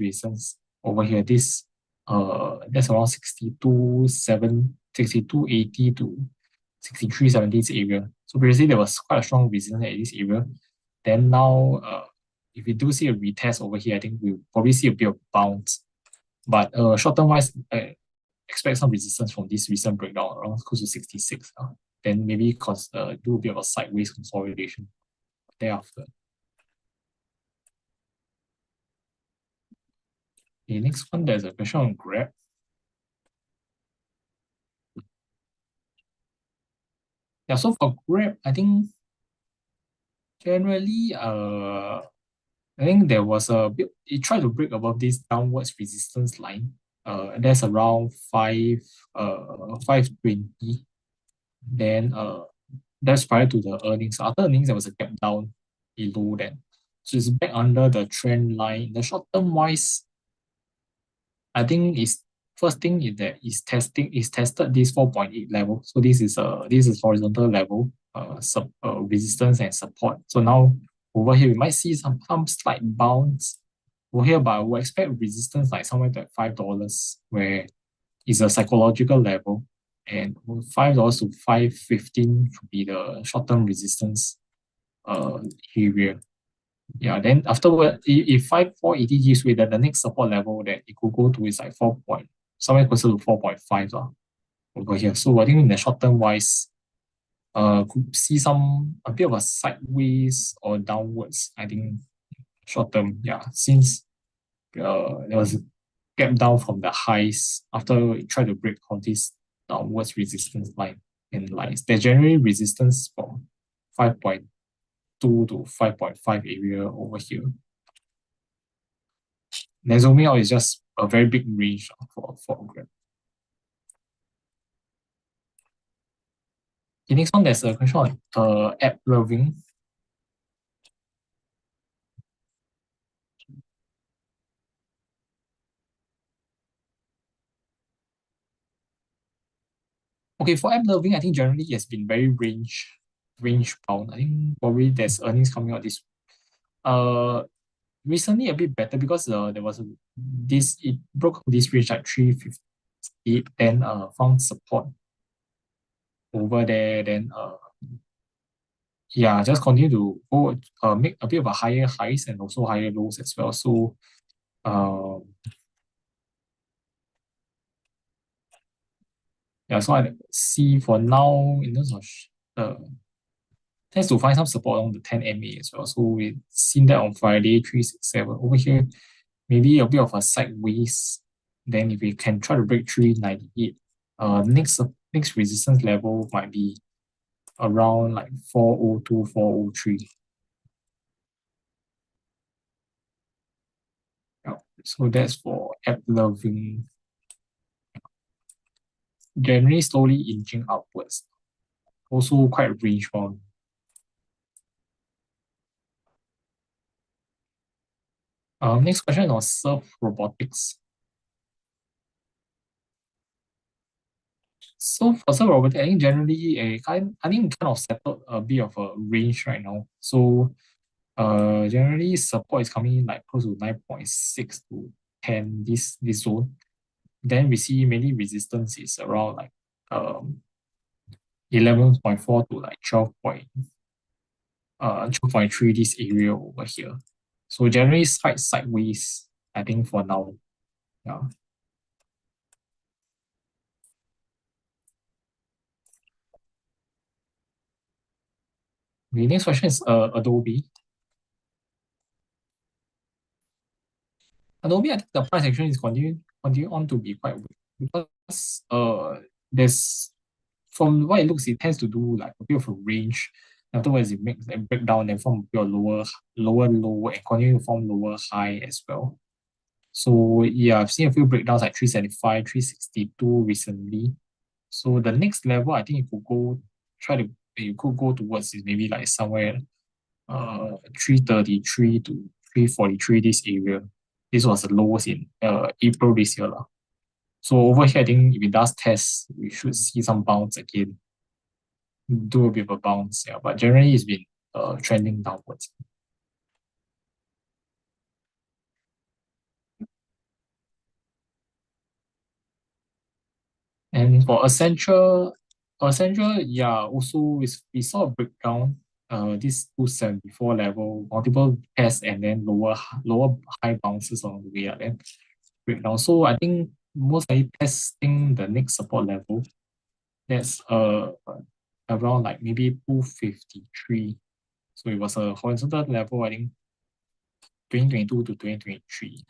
reasons over here. This that's around 62.80 to 63.70 area. So previously there was quite a strong resistance at this area. Then now if we do see a retest over here, I think we'll probably see a bit of bounce. But short term wise, expect some resistance from this recent breakdown around close to 66. Then maybe do a bit of a sideways consolidation thereafter. The next one, there's a question on Grab. Yeah, so for Grab, I think generally, I think there was a bit, it tried to break above this downwards resistance line. That's around 520. Then that's prior to the earnings. After earnings, there was a gap down below that. So it's back under the trend line. The short term wise, I think is first thing is that is tested this 4.8 level. So this is horizontal level, resistance and support. So now over here we might see some slight bounce over here, but we expect resistance like somewhere to $5, where is a psychological level, and $5 to 5.15 should be the short term resistance area. Yeah, then afterward, if 480 gives way, then the next support level that it could go to is like somewhere closer to 4.5 over here. So I think in the short term wise, could see a bit of a sideways or downwards. I think short term, yeah, since there was a gap down from the highs after it tried to break all this downwards resistance line and lines. There's generally resistance from 5.2 to 5.5 area over here. Then zooming out is just a very big range for Grab. The next one, there's a question on app loving. Okay, for app loving, I think generally it has been very range bound. I think probably there's earnings coming out this recently a bit better because there was it broke this range at 358, then found support over there, then yeah, just continue to go make a bit of a higher highs and also higher lows as well. So yeah, so I see for now in terms of tends to find some support on the 10 MA as well. So we've seen that on Friday, 367. Over here, maybe a bit of a sideways. Then if we can try to break 398, next resistance level might be around like 402, 403. Yeah. So that's for app loving. generally slowly inching upwards. Also quite range bound. Next question on surf robotics. So for surf robotics, I think generally I think kind of settled a bit of a range right now. So generally support is coming in like close to 9.6 to 10 this zone. Then we see mainly resistance is around like 11.4 to like 12.3 this area over here. So generally quite sideways, I think for now. Yeah. The next question is Adobe. Adobe, I think the price action is continue on to be quite weak because there's from what it looks, it tends to do like a bit of a range. Afterwards, it makes a breakdown and form a bit of lower low and continue to form lower high as well. So yeah, I've seen a few breakdowns like 375, 362 recently. So the next level, I think you could go towards is maybe like somewhere 333 to 343 this area. This was the lowest in April this year lah. So over here, I think if it does test, we should see some bounce again, do a bit of a bounce. Yeah, but generally it's been trending downwards. And for essential, yeah, also we saw a breakdown. This 274 level, multiple tests and then lower high bounces on the way up, then breakdown. So I think most likely testing the next support level. That's around like maybe 253. So it was a horizontal level, I think 2022 to 2023.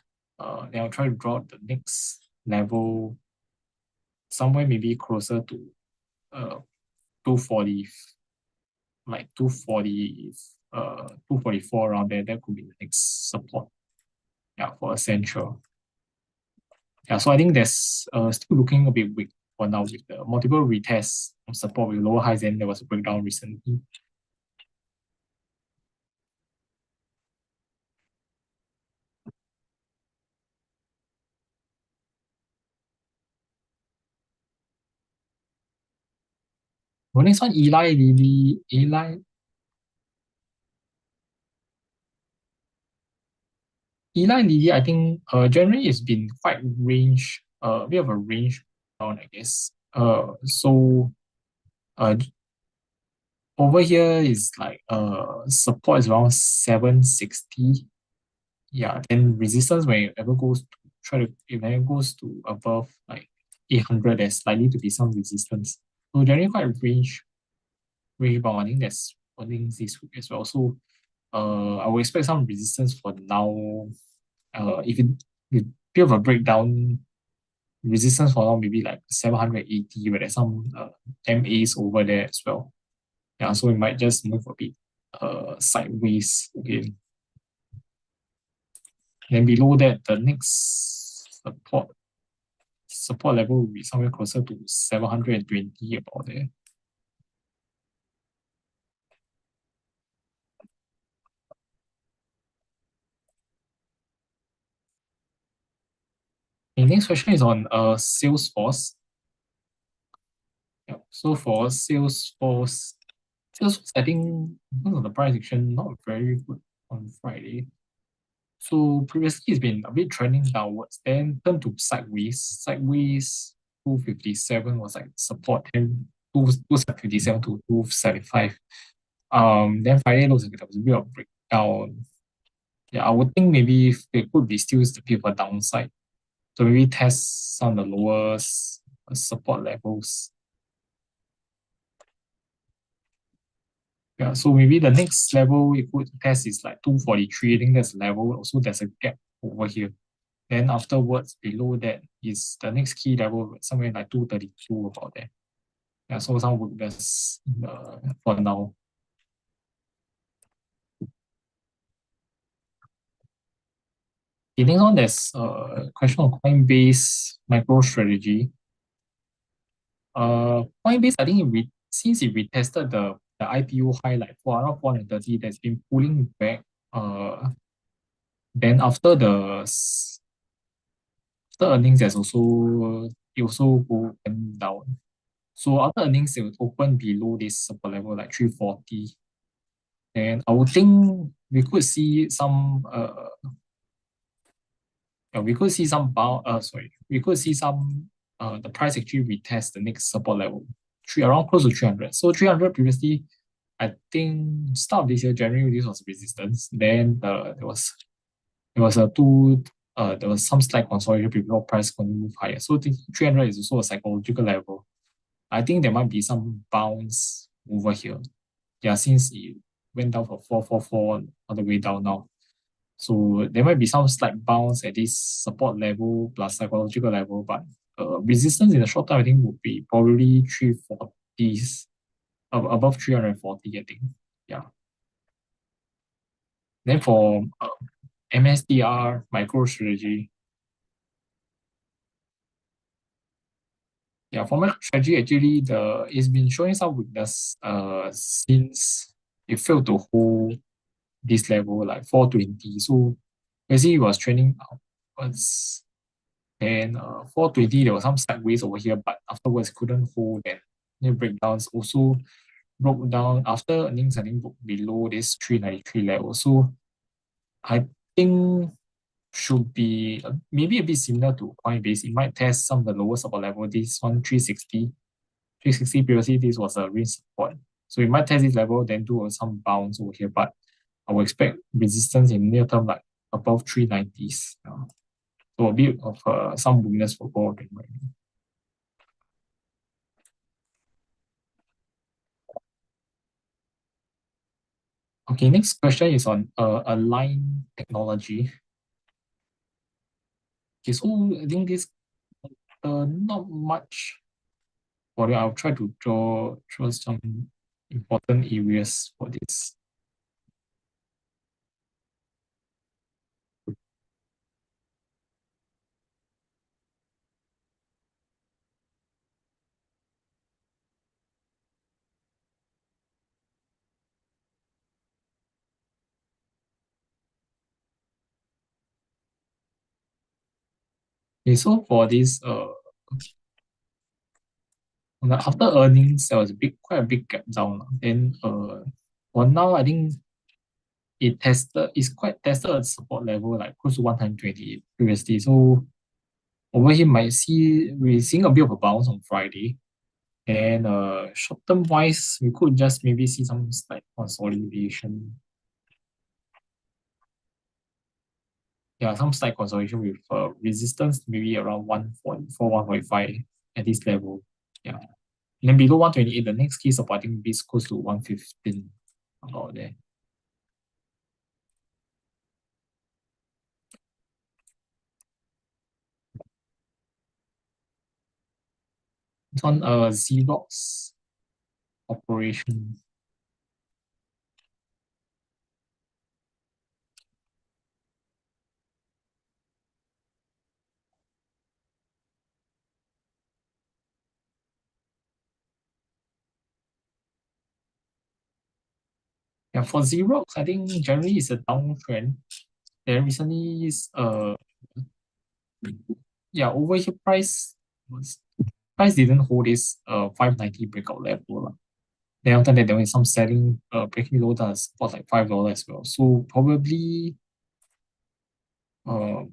Then I'll try to draw the next level somewhere maybe closer to 240, like 240, 244 around there. That could be the next support. Yeah, for essential. Yeah, so I think there's still looking a bit weak for now with the multiple retests of support with lower highs, and there was a breakdown recently. The next one, Eli Lilly, I think generally it's been quite range, a bit of a range down, I guess. So uh, over here is like support is around 760. Yeah, then resistance when it ever goes to if it goes to above like 800, there's likely to be some resistance. So generally quite range bound. I think that's earnings this week as well. So I will expect some resistance for now. If it with bit of a breakdown, resistance for now maybe like 780, where there's some MAs over there as well. Yeah, so we might just move a bit sideways again. Then below that, the next support level will be somewhere closer to 720 about there. The next question is on Salesforce. Yeah, so for Salesforce, I think because of the price action, not very good on Friday. So previously it's been a bit trending downwards, then turned to sideways. Sideways 257 was like support, and 257 to 275. Then Friday looks like there was a bit of breakdown. Yeah, I would think maybe if it could be still a bit of a downside. So maybe test some of the lowest support levels. Yeah, so maybe the next level it could test is like 243. I think that's the level. Also, there's a gap over here. Then afterwards, below that is the next key level, somewhere like 232 about there. Yeah, so some weakness for now. The next one, there's a question on Coinbase micro strategy. Coinbase, I think since it retested the IPO high like for around 430, that's been pulling back. Then after earnings, there's also it also went down. So after earnings, it would open below this support level like 340. And I would think we could see some yeah, we could see some we could see some the price actually retest the next support level, three around close to 300. So 300 previously, I think start of this year, January, this was resistance. Then there was a two there was some slight consolidation before price going to move higher. So I think 300 is also a psychological level. I think there might be some bounce over here. Yeah, since it went down from 444 all the way down now. So there might be some slight bounce at this support level plus psychological level, but resistance in the short term, I think would be probably 340s, above 340, I think. Yeah. Then for MSDR, micro strategy, yeah, for MicroStrategy, actually, it's been showing some weakness since it failed to hold this level like 420. So basically, it was trending upwards. Then 420, there was some sideways over here, but afterwards couldn't hold. And new breakdowns also broke down after earnings. I think broke below this 393 level. So I think should be maybe a bit similar to Coinbase. It might test some of the lower support level. This one 360. 360 previously, this was a range support. So it might test this level, then do some bounce over here. But I will expect resistance in near term like above 390s. So a bit of some weakness for gold right now. Okay, next question is on Align Technology. Okay, so I think this not much for it. I'll try to draw some important areas for this. Okay, so for this after earnings, there was quite a big gap down. Then for now, I think it's quite tested at support level like close to 128 previously. So over here we're seeing a bit of a bounce on Friday. And short term wise, we could just maybe see some slight consolidation. Yeah, some slight consolidation with resistance maybe around 144, 145 at this level. Yeah. And then below 128, the next key supporting is close to 115 about there. It's on Xerox operation. Yeah, for Xerox, I think generally it's a downtrend. Then recently is yeah, over here price didn't hold this 590 breakout level. Then after that, there was some selling breaking low that support like $5 as well. So probably uh,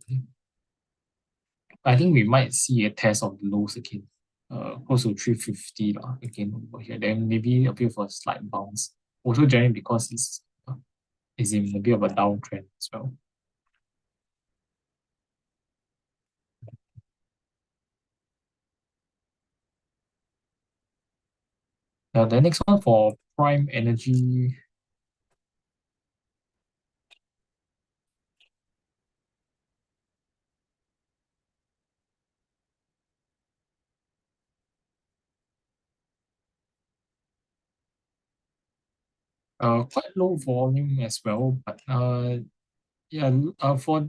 I think we might see a test of the lows again. Close to 350 again over here. Then maybe a bit of a slight bounce. Also generally because it's in a bit of a downtrend as well. The next one for Prime Energy. Quite low volume as well, but yeah, for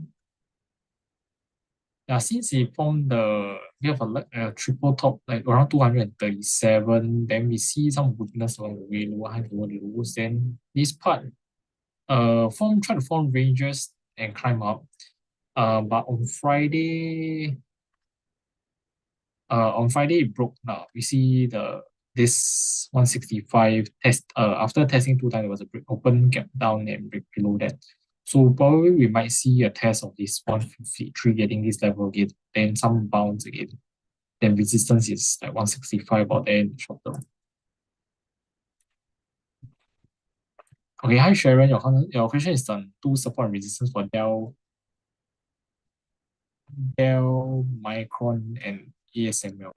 Yeah, since it formed we have a triple top like around 237, then we see some weakness along the way, lower high, lower lows. Then this part try to form ranges and climb up. But on Friday it broke now. We see this 165 test after testing two times there was a break, open gap down and break below that. So probably we might see a test of this 153 getting this level again, then some bounce again. Then resistance is like 165 or then short term. Okay, hi Sharon, your question is on two support and resistance for Dell, Micron, and ASML.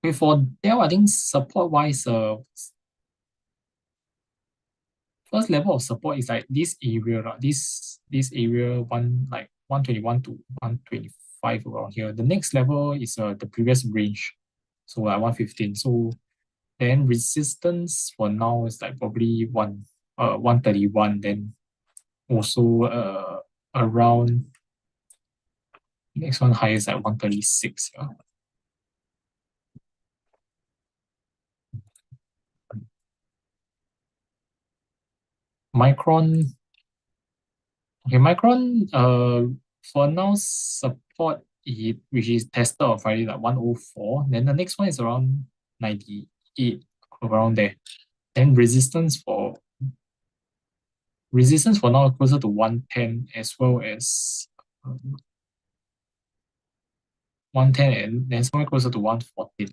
Okay, for Dell, I think support wise, first level of support is like this area, lah. This area 121 to 125 around here. The next level is the previous range, so like 115. So then resistance for now is like probably 131. Then also around next one higher is like 136. Yeah. Micron, okay, Micron, for now support it, which is tested on Friday like 104. Then the next one is around 98, around there. Then resistance for now closer to 110 as well as 110 and then somewhere closer to 114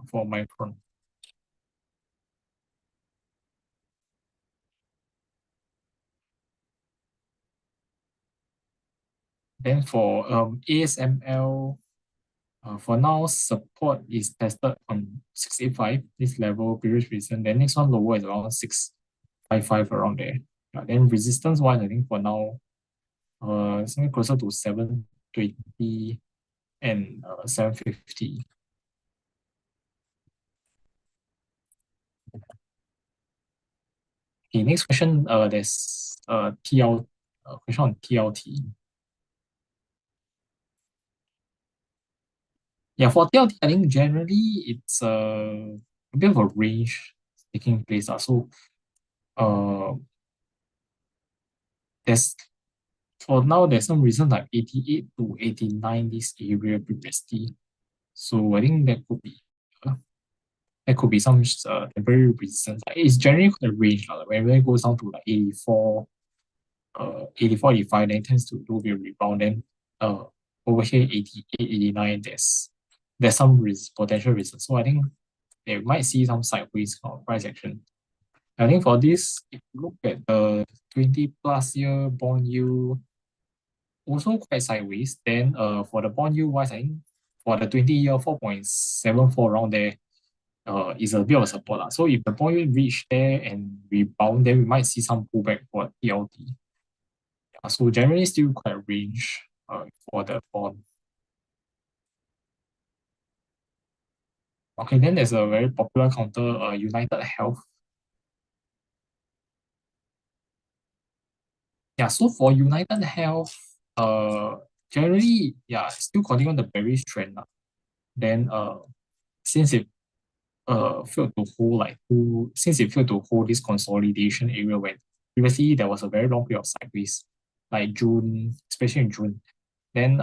for Micron. Then for ASML, for now, support is tested on 685, this level, previous recent. Then next one lower is around 655 around there. Then resistance wise, I think for now, something closer to 720 and 750. Okay, next question, there's question on TLT. Yeah, for TLT, I think generally it's a bit of a range taking place. So uh, there's for now there's some reason like 88 to 89 this area previously. So I think uh, there could be some temporary reasons. Like, it's generally quite a range. Like, whenever it goes down to like 84, 84, 85, then it tends to do a bit of rebound. Then over here 88, 89, there's some potential reasons. So I think they might see some sideways price action. I think for this, if you look at the 20 plus year bond yield, also quite sideways. Then for the bond yield wise, I think for the 20 year 4.74 around there is a bit of a support. So if the bond yield reach there and rebound, then we might see some pullback for TLT. So generally still quite a range for the bond. Okay, then there's a very popular counter, United Health. Yeah, so for United Health, generally, yeah, still continuing the bearish trend. Then since it failed to hold this consolidation area when previously there was a very long period of sideways, like June, especially in June. Then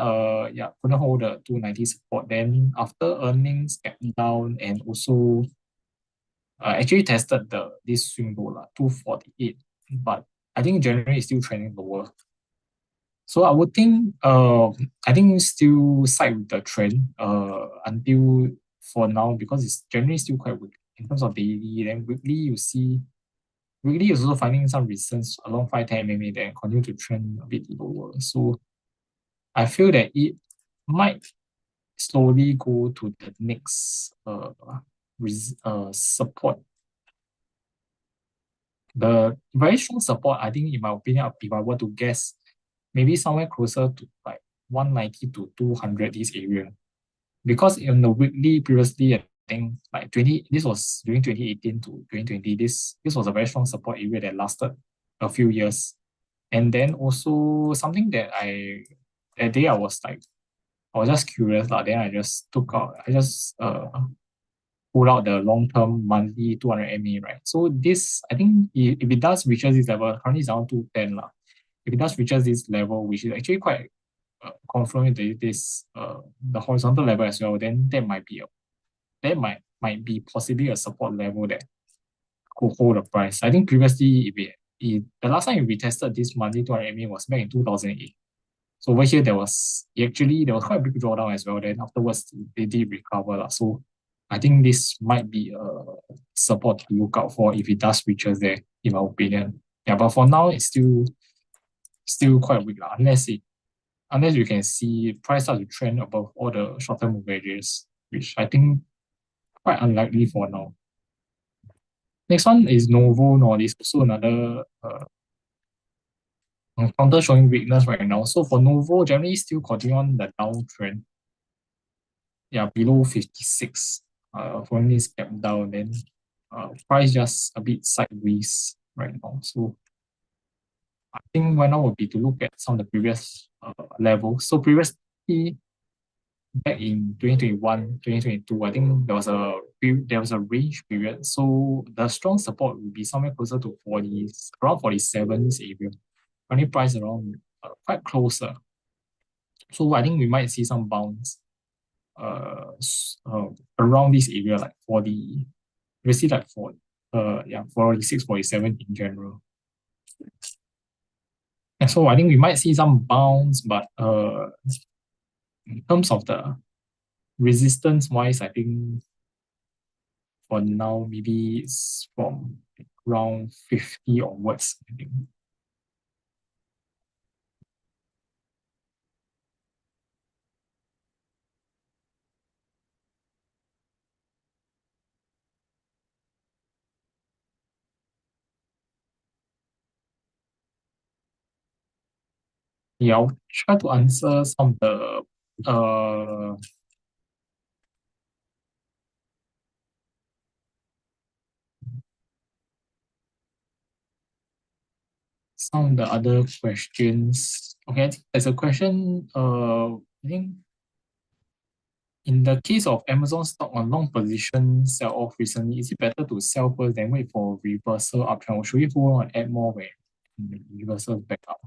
yeah, couldn't hold the 290 support. Then after earnings kept down and also actually tested this swing low 248, but I think generally it's still trending lower. So I think still side with the trend until for now because it's generally still quite weak in terms of daily. Then weekly is also finding some resistance along 510 MMA then continue to trend a bit lower. So I feel that it might slowly go to the next support. The very strong support, I think in my opinion, if I were to guess, maybe somewhere closer to like 190 to 200 this area. Because in the weekly previously, I think like 20, this was during 2018 to 2020, this was a very strong support area that lasted a few years. And then also something that that day I was just curious lah. Then I just pull out the long-term monthly 200 MA, right? So this, I think if it does reaches this level, currently it's around 210 lah. If it does reaches this level, which is actually quite confirming the horizontal level as well, then that might be possibly a support level that could hold the price. I think previously, the last time we tested this monthly 200 MA was back in 2008. So over here, there was quite a big drawdown as well. Then afterwards, they did recover lah. So I think this might be a support to look out for if it does reaches there, in my opinion. Yeah, but for now, it's still quite weak lah, unless you can see price start to trend above all the short-term moving averages, which I think quite unlikely for now. Next one is Novo Nordisk, also another counter showing weakness right now. So for Novo, generally still continue on the downtrend. Yeah, below 56. Following this gap down, then price just a bit sideways right now. So I think right now would be to look at some of the previous levels. So previously, back in 2021, 2022, I think there was a range period. So the strong support would be somewhere closer to 40, around 47 this area. Only price around quite closer. So I think we might see some bounce around this area, like 40, we see like 46, 47 in general. And so I think we might see some bounce, but in terms of the resistance wise, I think for now maybe it's from around 50 onwards, I think. Yeah, I'll try to answer uh some of the other questions. Okay, I think there's a question. I think in the case of Amazon stock on long position sell off recently, is it better to sell first than wait for reversal uptrend, or should we hold on and add more when the reversal back up?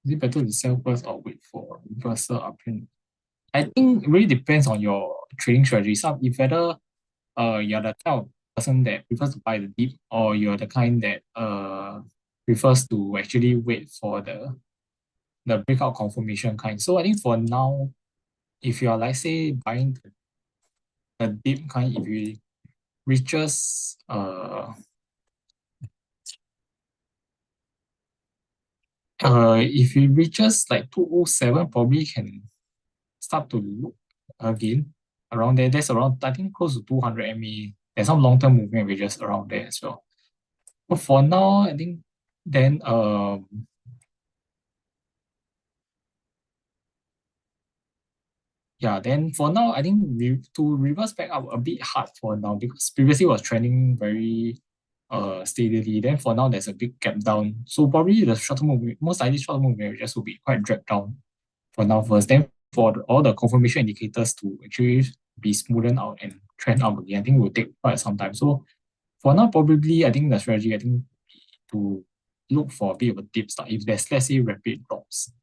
Is it better to sell first or wait for reversal uptrend? I think it really depends on your trading strategy. If whether you're the kind of person that prefers to buy the dip, or you're the kind that prefers to actually wait for the breakout confirmation kind. So I think for now, if you are like say buying the dip kind, if it reaches if it reaches like 207, probably can start to look again around there. There's around, I think, close to 200 MA. There's some long-term moving averages around there as well. But for now, I think then yeah, then for now, I think to reverse back up a bit hard for now, because previously it was trending very steadily. Then for now, there's a big gap down. So probably the short-term movement, most likely short-term movement averages will be quite dragged down for now first. Then for all the confirmation indicators to actually be smoothened out and trend up again, I think will take quite some time. So for now, probably I think the strategy, I think, to look for a bit of a dip start. If there's, let's say, rapid drops,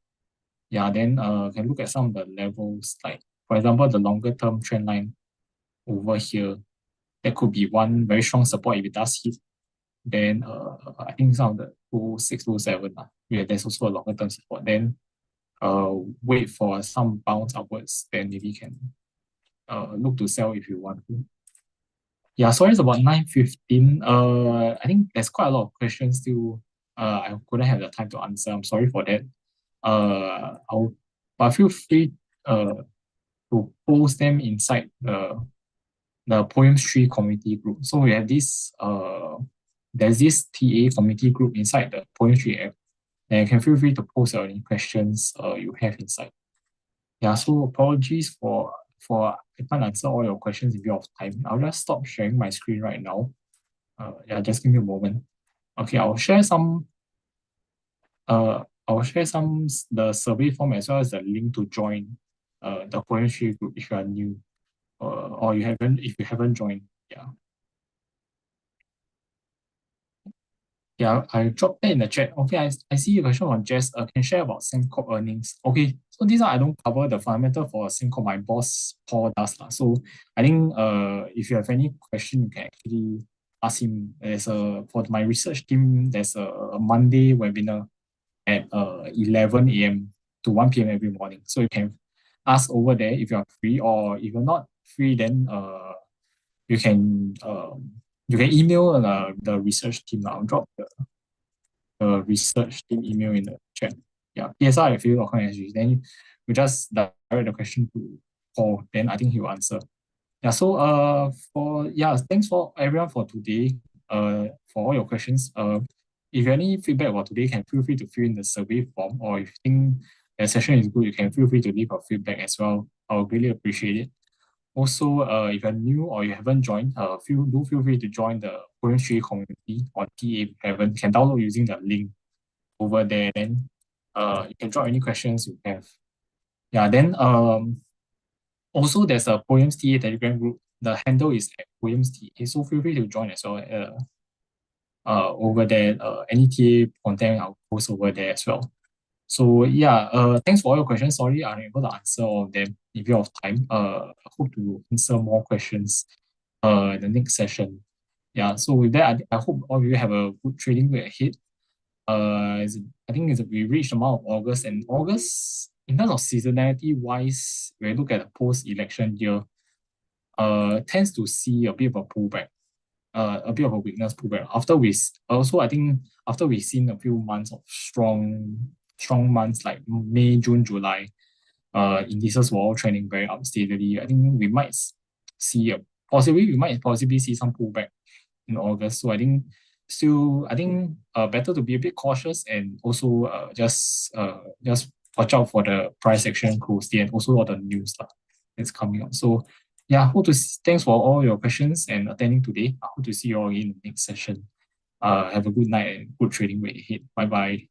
yeah, then can look at some of the levels, like for example the longer term trend line over here. That could be one very strong support if it does hit. Then I think some of the 26, 27, yeah, there's also a longer term support. Then wait for some bounce upwards, then maybe can look to sell if you want to. Yeah, sorry, it's about 9:15. I think there's quite a lot of questions still. I couldn't have the time to answer. I'm sorry for that. But feel free to post them inside the Poems Tree community group. So we have this there's this TA community group inside the Poetry app, and you can feel free to post any questions you have inside. Yeah, so apologies for I can't answer all your questions in view of time. I'll just stop sharing my screen right now. Yeah, just give me a moment. Okay, I'll share the survey form as well as the link to join the Poetry group if you are new or if you haven't joined. Yeah. Yeah, I dropped that in the chat. Okay, I see your question on Jess. Can share about Sembcorp earnings. Okay, so these are I don't cover the fundamental for Sembcorp. My boss Paul does lah. So I think if you have any question, you can actually ask him. There's a for my research team. There's a Monday webinar at 11 a.m. to 1 p.m. every morning. So you can ask over there if you are free, or if you're not free, then you can email the research team. I'll drop the research team email in the chat. Yeah, PSR at phillip.com.sg. Then you just direct the question to Paul. Then I think he'll answer. Yeah. So thanks for everyone for today. For all your questions. If you have any feedback about today, you can feel free to fill in the survey form, or if you think the session is good, you can feel free to leave a feedback as well. I would really appreciate it. Also, if you're new or you haven't joined, feel free to join the Poetry community on TA if you haven't. You can download using the link over there. Then you can drop any questions you have. Yeah, then also there's a Poems TA Telegram group. The handle is at Poems TA, so feel free to join as well. Over there, any TA content I'll post over there as well. So yeah, thanks for all your questions. Sorry, I'm able to answer all of them in view of time. I hope to answer more questions in the next session. Yeah, so with that, I hope all of you have a good trading week ahead. I think we reached the month of August, and August, in terms of seasonality wise, when you look at the post-election year, tends to see a bit of a pullback, a bit of a weakness pullback. I think after we've seen a few months of strong months like May, June, July, indices were all trending very up steadily. I think we might possibly see some pullback in August. So I think better to be a bit cautious, and also just watch out for the price action closely, and also all the news that's coming out. So yeah, thanks for all your questions and attending today. I hope to see you all again in the next session. Have a good night and good trading week ahead. Bye bye.